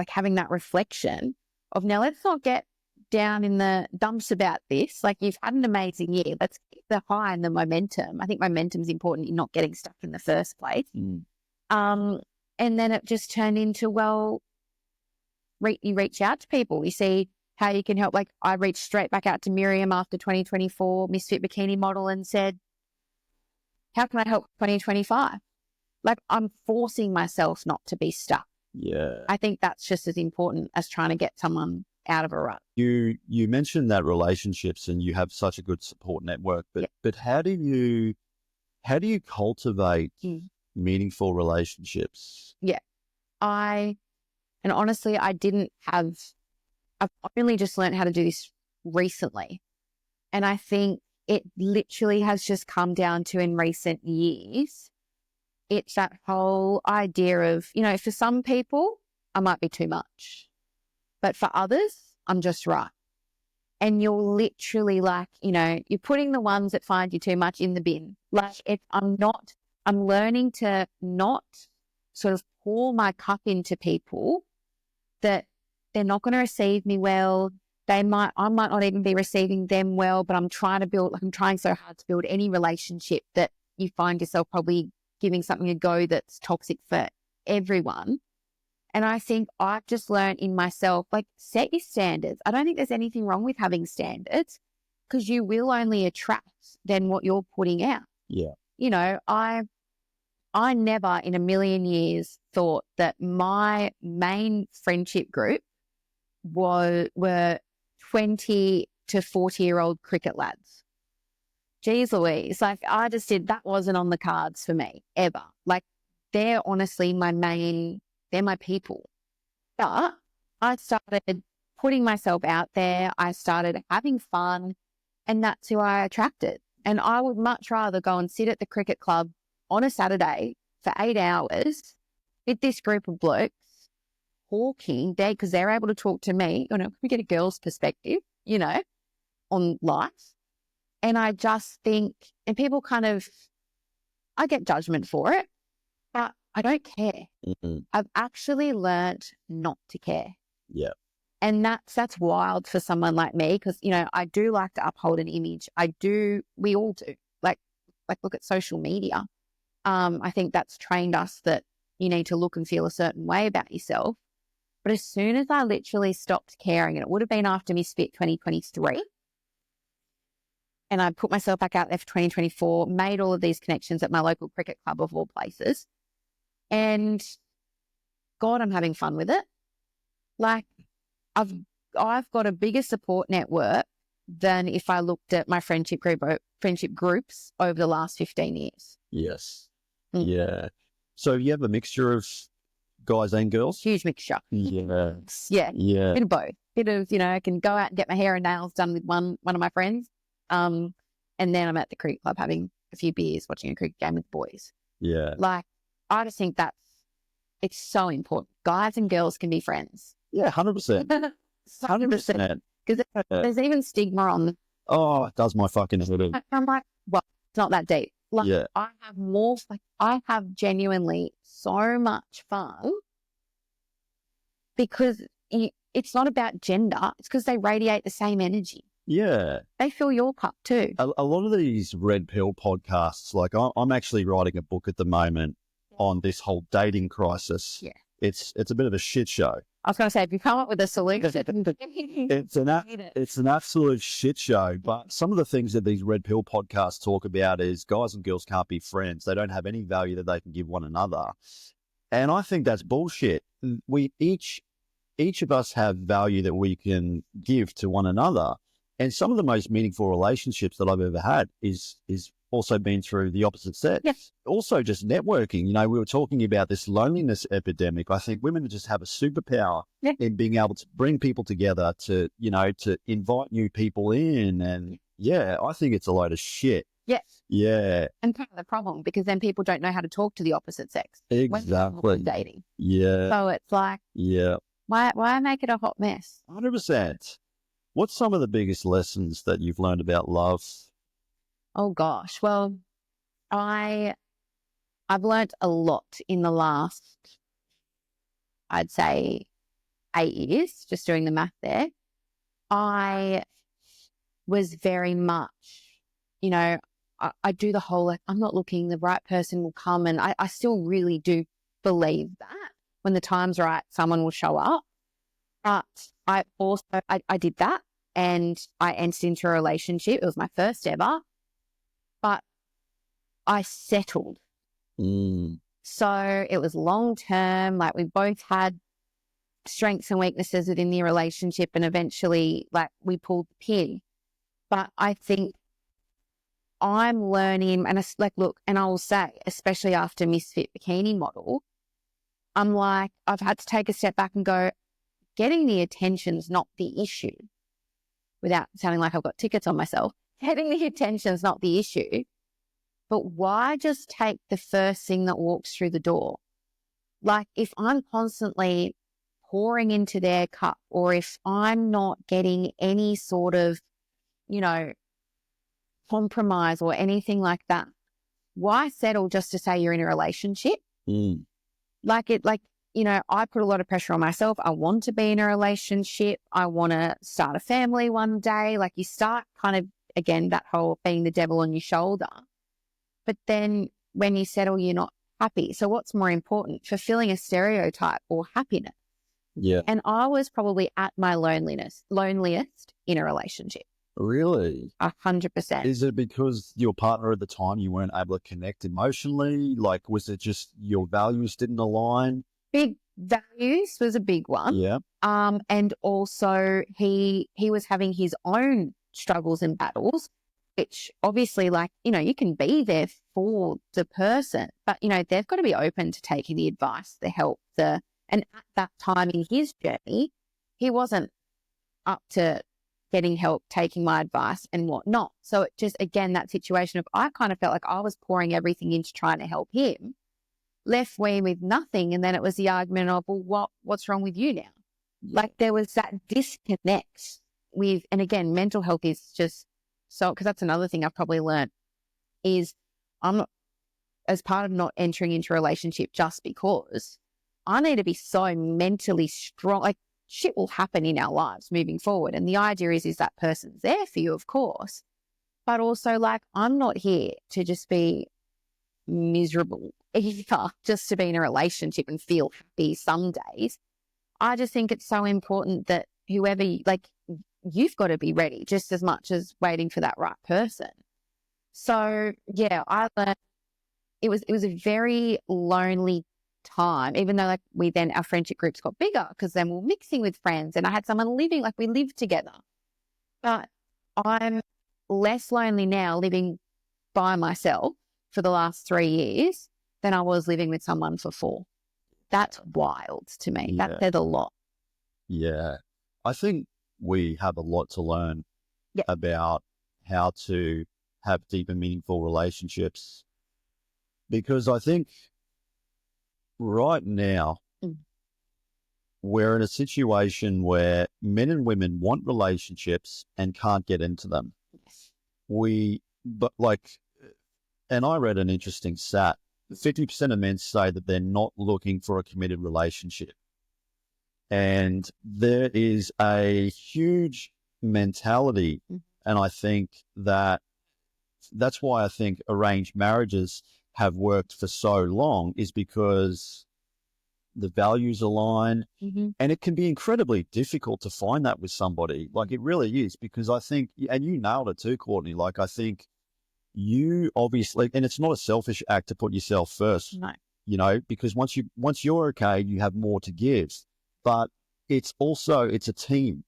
having that reflection of, now let's not get down in the dumps about this. You've had an amazing year. Let's keep the high and the momentum. I think momentum is important in not getting stuck in the first place. And then it just turned into, well, you reach out to people. You see how you can help. I reached straight back out to Miriam after 2024 Misfit Bikini Model and said, how can I help 2025? I'm forcing myself not to be stuck. Yeah. I think that's just as important as trying to get someone out of a rut. You mentioned that relationships and you have such a good support network, but how do you cultivate meaningful relationships? Yeah. And honestly, I've only just learned how to do this recently. And I think it literally has just come down to, in recent years, it's that whole idea of, for some people, I might be too much, but for others, I'm just right. And you're literally like, you're putting the ones that find you too much in the bin. Like, I'm learning to not sort of pour my cup into people that they're not going to receive me well. I might not even be receiving them well, but I'm trying so hard to build any relationship that you find yourself probably giving something a go that's toxic for everyone. And I think I've just learned in myself, like, set your standards. I don't think there's anything wrong with having standards, because you will only attract then what you're putting out. Yeah. I never in a million years thought that my main friendship group were 20 to 40-year-old cricket lads. Geez Louise, like, that wasn't on the cards for me ever. Like, they're honestly they're my people. But I started putting myself out there. I started having fun, and that's who I attracted. And I would much rather go and sit at the cricket club on a Saturday for 8 hours with this group of blokes talking there, because they're able to talk to me, we get a girl's perspective, on life. And I just think, and people I get judgment for it, but I don't care. Mm-hmm. I've actually learned not to care. Yeah. And that's wild for someone like me, because, I do like to uphold an image. We all do. Like look at social media. I think that's trained us that you need to look and feel a certain way about yourself. But as soon as I literally stopped caring, and it would have been after Misfit 2023, and I put myself back out there for 2024, made all of these connections at my local cricket club of all places. And God, I'm having fun with it. Like, I've got a bigger support network than if I looked at my friendship groups over the last 15 years. Yes. Yeah. So you have a mixture of guys and girls? Huge mixture. Yeah. Yeah. Yeah. Bit of both. I can go out and get my hair and nails done with one of my friends. And then I'm at the cricket club having a few beers, watching a cricket game with boys. Yeah. Like, I just think it's so important. Guys and girls can be friends. Yeah, 100%. 100%. Because there's even stigma on. Oh, it does my fucking head in. I'm like, well, it's not that deep. Like, yeah. I have genuinely so much fun, because it's not about gender. It's because they radiate the same energy. Yeah. They fill your cup too. A lot of these red pill podcasts, like I'm actually writing a book at the moment on this whole dating crisis. Yeah. It's a bit of a shit show. I was going to say, if you come up with a solution, it's an absolute shit show. But some of the things that these red pill podcasts talk about is guys and girls can't be friends. They don't have any value that they can give one another. And I think that's bullshit. We each of us have value that we can give to one another. And some of the most meaningful relationships that I've ever had is also been through the opposite sex. Yes. Also just networking. We were talking about this loneliness epidemic. I think women just have a superpower in being able to bring people together, to invite new people in. And I think it's a load of shit. Yes. Yeah. And part of the problem, because then people don't know how to talk to the opposite sex. Exactly. When dating. Yeah. So it's like, why make it a hot mess? 100%. What's some of the biggest lessons that you've learned about love? Oh gosh. Well, I've learned a lot in the last, I'd say, 8 years, just doing the math there. I was very much, I do the whole, like, I'm not looking, the right person will come. And I still really do believe that when the time's right, someone will show up. But I also, I did that, and I entered into a relationship. It was my first ever, but I settled So it was long term, like we both had strengths and weaknesses within the relationship, and eventually like we pulled the pin. But I think I'm learning, and it's like, look, and I will say, especially after Misfit Bikini Model, I'm like, I've had to take a step back and go, getting the attention's not the issue. Without sounding like I've got tickets on myself, getting the attention's not the issue. But why just take the first thing that walks through the door? Like if I'm constantly pouring into their cup, or if I'm not getting any sort of, you know, compromise or anything like that, why settle just to say you're in a relationship? Like, you know, I put a lot of pressure on myself. I want to be in a relationship. I want to start a family one day. Like you start kind of, again, that whole being the devil on your shoulder. But then when you settle, you're not happy. So what's more important, fulfilling a stereotype or happiness? Yeah. And I was probably at my loneliest in a relationship. Really? 100%. Is it because your partner at the time, you weren't able to connect emotionally? Like, was it just your values didn't align? Big values was a big one. Yeah. And also he was having his own struggles and battles, which obviously, like, you know, you can be there for the person, but, you know, they've got to be open to taking the advice, the help, and at that time in his journey, he wasn't up to getting help, taking my advice and whatnot. So it just, again, that situation of, I kind of felt like I was pouring everything into trying to help him, left me with nothing. And then it was the argument of, well, what's wrong with you now? Like there was that disconnect with, and again, mental health is just so, because that's another thing I've probably learned is I'm not, as part of not entering into a relationship just because, I need to be so mentally strong. Like shit will happen in our lives moving forward. And the idea is that person's there for you, of course, but also like, I'm not here to just be miserable either, just to be in a relationship and feel happy some days. I just think it's so important that whoever, you've got to be ready just as much as waiting for that right person. So yeah, I learned it was a very lonely time, even though like our friendship groups got bigger because then we're mixing with friends and I had someone living, like we lived together. But I'm less lonely now living by myself for the last 3 years than I was living with someone for 4. That's wild to me. Yeah. That says a lot. Yeah. I think we have a lot to learn about how to have deep and meaningful relationships, because I think right now we're in a situation where men and women want relationships and can't get into them. And I read an interesting stat. 50% of men say that they're not looking for a committed relationship. And there is a huge mentality. And I think that's why I think arranged marriages have worked for so long, is because the values align. And it can be incredibly difficult to find that with somebody. Like it really is, because I think, and you nailed it too, Courtney, like I think you obviously, and it's not a selfish act to put yourself first, No. you know, because once you're okay, you have more to give. But it's a team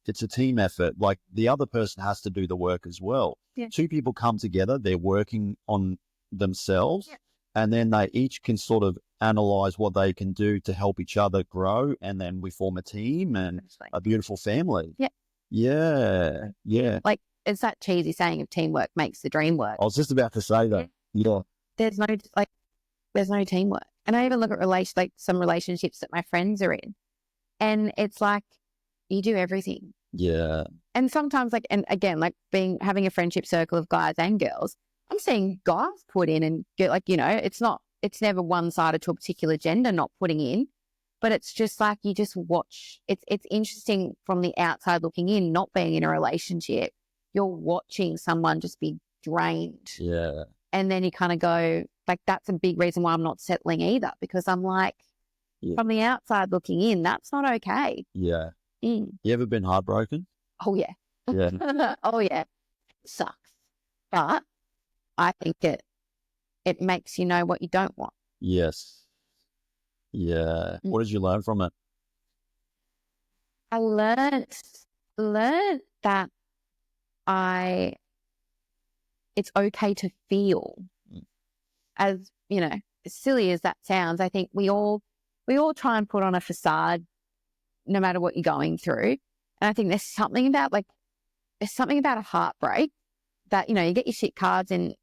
effort. Like the other person has to do the work as well. Yeah. 2 people come together, they're working on themselves, and then they each can sort of analyze what they can do to help each other grow. And then we form a team and a beautiful family. Yeah. Like it's that cheesy saying of teamwork makes the dream work. I was just about to say that. Yeah. There's no teamwork. And I even look at some relationships that my friends are in, and it's like you do everything. Yeah. And sometimes and again, having a friendship circle of guys and girls, I'm seeing guys put in and get it's never one-sided to a particular gender not putting in, but it's just like you just watch. It's interesting from the outside looking in, not being in a relationship. You're watching someone just be drained. Yeah. And then you kind of go, that's a big reason why I'm not settling either, because I'm like, from the outside looking in, that's not okay. Yeah. You ever been heartbroken? Oh, yeah. Yeah. Oh, yeah. It sucks. But I think it makes you know what you don't want. Yes. Yeah. What did you learn from it? I learned that it's okay to feel. As you know, as silly as that sounds, I think we all try and put on a facade no matter what you're going through. And I think there's something about a heartbreak that, you know, you get your shit cards and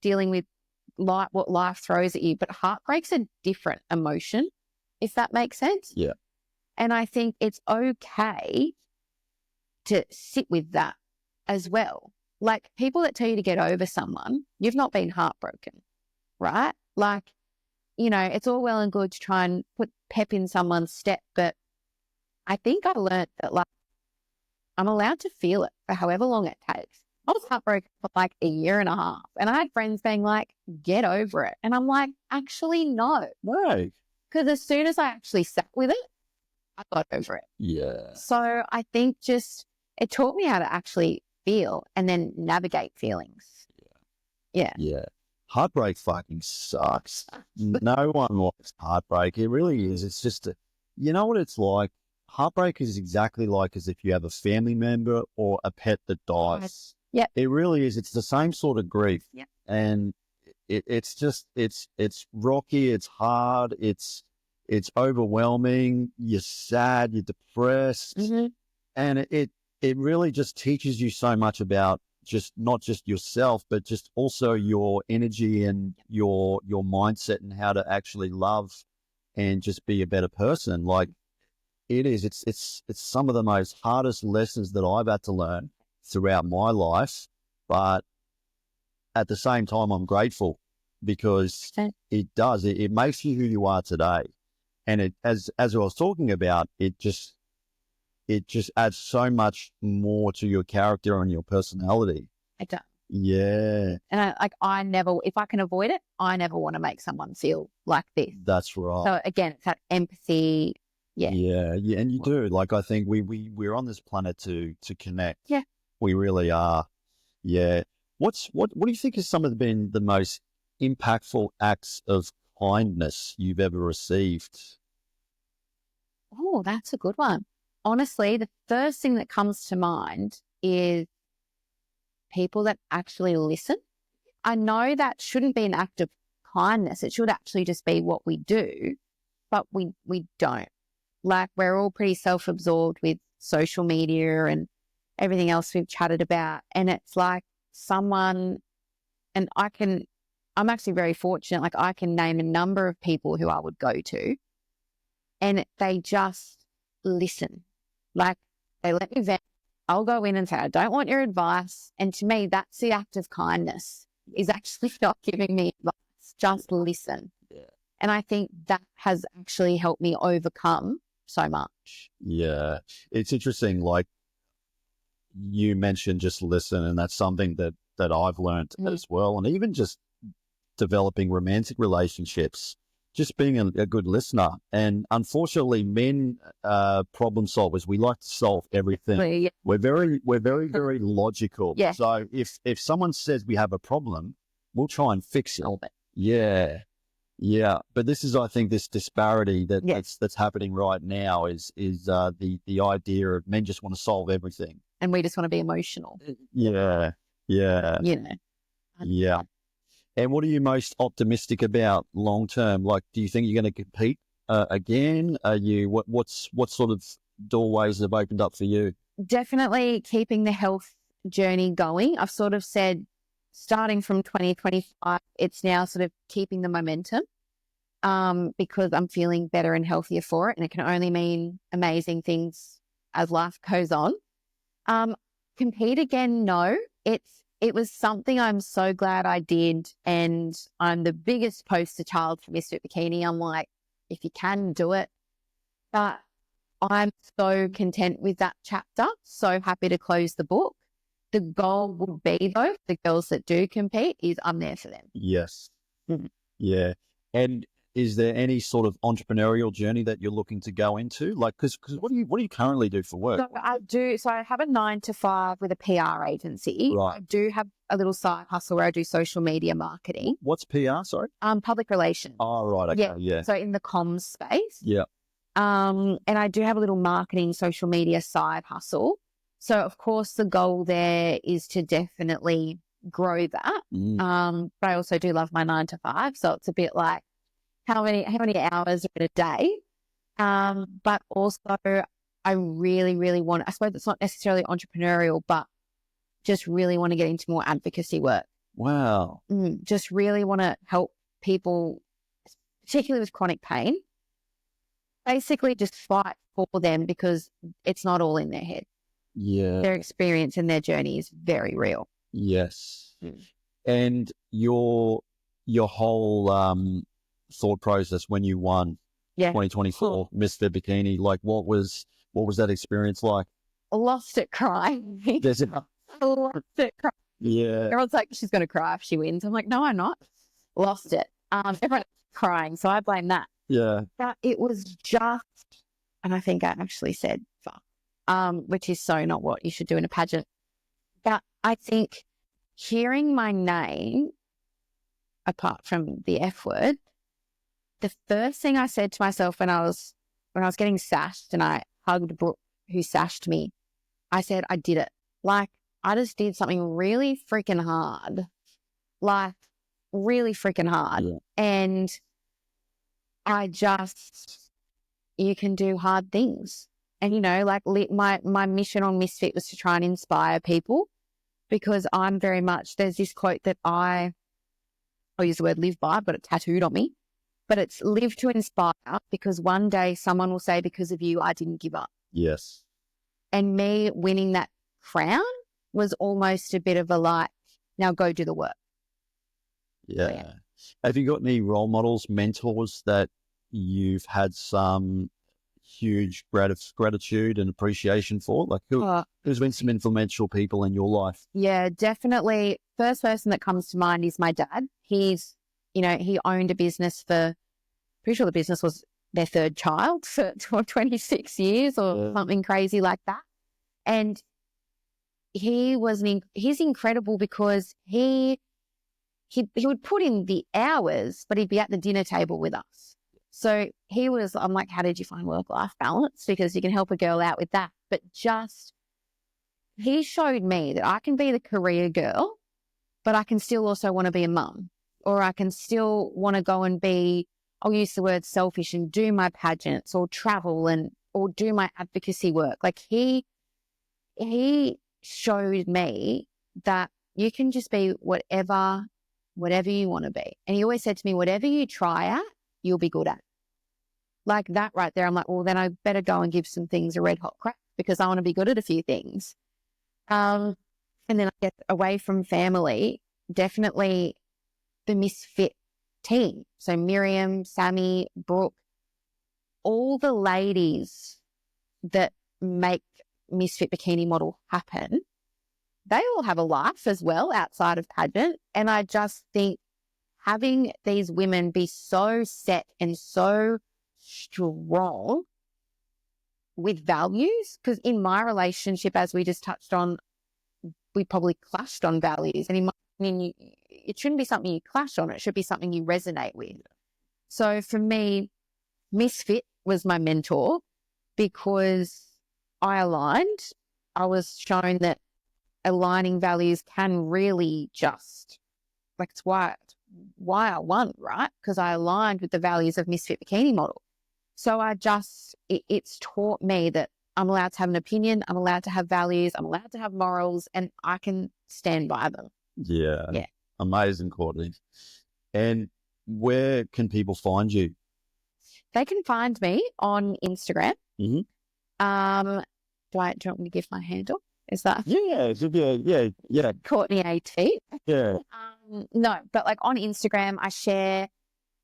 dealing with what life throws at you, but heartbreak's a different emotion, if that makes sense. Yeah. And I think it's okay to sit with that as well. Like, people that tell you to get over someone, you've not been heartbroken, right? Like, you know, it's all well and good to try and put pep in someone's step, but I think I learned that, like, I'm allowed to feel it for however long it takes. I was heartbroken for like a year and a half, and I had friends being like, get over it. And I'm like, actually, no. No. Because as soon as I actually sat with it, I got over it. Yeah. So I think just it taught me how to actually feel and then navigate feelings. Yeah. Yeah. Heartbreak fucking sucks. No one likes heartbreak. It really is. It's just, you know what it's like? Heartbreak is exactly like as if you have a family member or a pet that dies. Yeah. It really is. It's the same sort of grief. Yeah. And it's just, it's rocky. It's hard. It's overwhelming. You're sad. You're depressed. Mm-hmm. And it really just teaches you so much about just not just yourself, but just also your energy and your mindset and how to actually love and just be a better person. Like, it is. It's some of the most hardest lessons that I've had to learn throughout my life. But at the same time, I'm grateful because it does. It makes you who you are today. And it, as I was talking about, it just adds so much more to your character and your personality. It does. Yeah. And I never, if I can avoid it, I never want to make someone feel like this. That's right. So again, it's that empathy. Yeah. Yeah. Yeah. And you do. Like, I think we're on this planet to connect. Yeah. We really are. Yeah. What do you think has been the most impactful acts of kindness you've ever received? Oh, that's a good one. Honestly, the first thing that comes to mind is people that actually listen. I know that shouldn't be an act of kindness. It should actually just be what we do, but we don't. Like, we're all pretty self-absorbed with social media and everything else we've chatted about. And it's like someone, and I'm actually very fortunate. Like, I can name a number of people who I would go to and they just listen. Like, they let me vent. I'll go in and say, I don't want your advice. And to me, that's the act of kindness, is actually not giving me advice, just listen. Yeah. And I think that has actually helped me overcome so much. Yeah. It's interesting. Like, you mentioned just listen, and that's something that I've learned as well. And even just developing romantic relationships, just being a good listener. And unfortunately, men, problem solvers, we like to solve everything. Yeah. We're very, very logical. Yeah. So if someone says we have a problem, we'll try and fix it. Yeah. Yeah. But this is, I think, this disparity that's happening right now is the idea of men just want to solve everything. And we just want to be emotional. Yeah. Yeah. You know. Yeah. And what are you most optimistic about long term? Like, do you think you're going to compete again? Are you what sort of doorways have opened up for you? Definitely keeping the health journey going. I've sort of said, starting from 2025, it's now sort of keeping the momentum because I'm feeling better and healthier for it, and it can only mean amazing things as life goes on. Compete again? No, it was something I'm so glad I did, and I'm the biggest poster child for Misfit Bikini. I'm like, if you can, do it. But I'm so content with that chapter, so happy to close the book. The goal will be, though, the girls that do compete, is I'm there for them. Yes. Mm-hmm. Yeah. And is there any sort of entrepreneurial journey that you're looking to go into? Like, because what do you currently do for work? So I do. So I have a 9 to 5 with a PR agency. Right. I do have a little side hustle where I do social media marketing. What's PR? Sorry. Public relations. Oh, right. Okay. Yeah. So in the comms space. Yeah. And I do have a little marketing social media side hustle. So of course the goal there is to definitely grow that. But I also do love my 9 to 5. So it's a bit like how many hours in a day. But also I really, really want, I suppose it's not necessarily entrepreneurial, but just really want to get into more advocacy work. Wow. Just really want to help people, particularly with chronic pain, basically just fight for them because it's not all in their head. Yeah. Their experience and their journey is very real. Yes. And your whole thought process when you won 2024 Misfit Bikini, like what was that experience like? Lost it crying. Lost it crying. Yeah. Everyone's like, she's going to cry if she wins. I'm like, no, I'm not. Lost it. Everyone's crying, so I blame that. Yeah. But it was just, and I think I actually said fuck, which is so not what you should do in a pageant. But I think hearing my name, apart from the F word, the first thing I said to myself when I was getting sashed and I hugged Brooke, who sashed me, I said, I did it. Like, I just did something really freaking hard. Like, really freaking hard. Yeah. And you can do hard things. And, like my mission on Misfit was to try and inspire people because I'm very much, there's this quote that I'll use the word live by, I've got it tattooed on me, but it's live to inspire because one day someone will say, because of you, I didn't give up. Yes. And me winning that crown was almost a bit of a like, now go do the work. Yeah. Have you got any role models, mentors that you've had some huge gratitude and appreciation for? Like who's been some influential people in your life? Yeah, definitely. First person that comes to mind is my dad. He's, he owned a business pretty sure the business was their third child for 26 years or something crazy like that. And he's incredible because he would put in the hours, but he'd be at the dinner table with us. So I'm like, how did you find work-life balance? Because you can help a girl out with that. But he showed me that I can be the career girl, but I can still also want to be a mum, or I can still want to go and be, I'll use the word selfish and do my pageants or travel or do my advocacy work. Like he showed me that you can just be whatever you want to be. And he always said to me, whatever you try at, you'll be good at. Like that right there, I'm like, well, then I better go and give some things a red hot crack because I want to be good at a few things. And then I get away from family, definitely the Misfit team. So Miriam, Sammy, Brooke, all the ladies that make Misfit Bikini Model happen, they all have a life as well outside of pageant. And I just think having these women be so set and so strong with values, because in my relationship, as we just touched on, we probably clashed on values. And in my opinion, it shouldn't be something you clash on. It should be something you resonate with. So for me, Misfit was my mentor because I aligned. I was shown that aligning values can really just, like, it's why I won, right? Because I aligned with the values of Misfit Bikini Model. So it's taught me that I'm allowed to have an opinion, I'm allowed to have values, I'm allowed to have morals, and I can stand by them. Yeah. Amazing, Courtney. And where can people find you? They can find me on Instagram. Mm-hmm. Do you want me to give my handle? Is that? Yeah. Courtney AT. Yeah. No, but like on Instagram, I share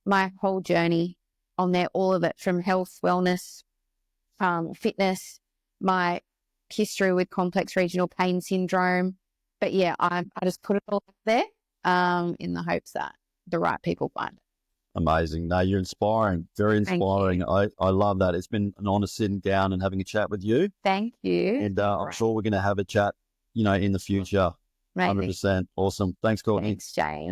my whole journey on there, all of it from health, wellness, fitness, my history with complex regional pain syndrome. But yeah, I just put it all up there in the hopes that the right people find it. Amazing. No, you're inspiring, very Thank you. inspiring. I love that. It's been an honor sitting down and having a chat with you. Thank you. And I'm sure we're going to have a chat, in the future. Right. 100%. Awesome. Thanks, Courtney. Thanks, Jane.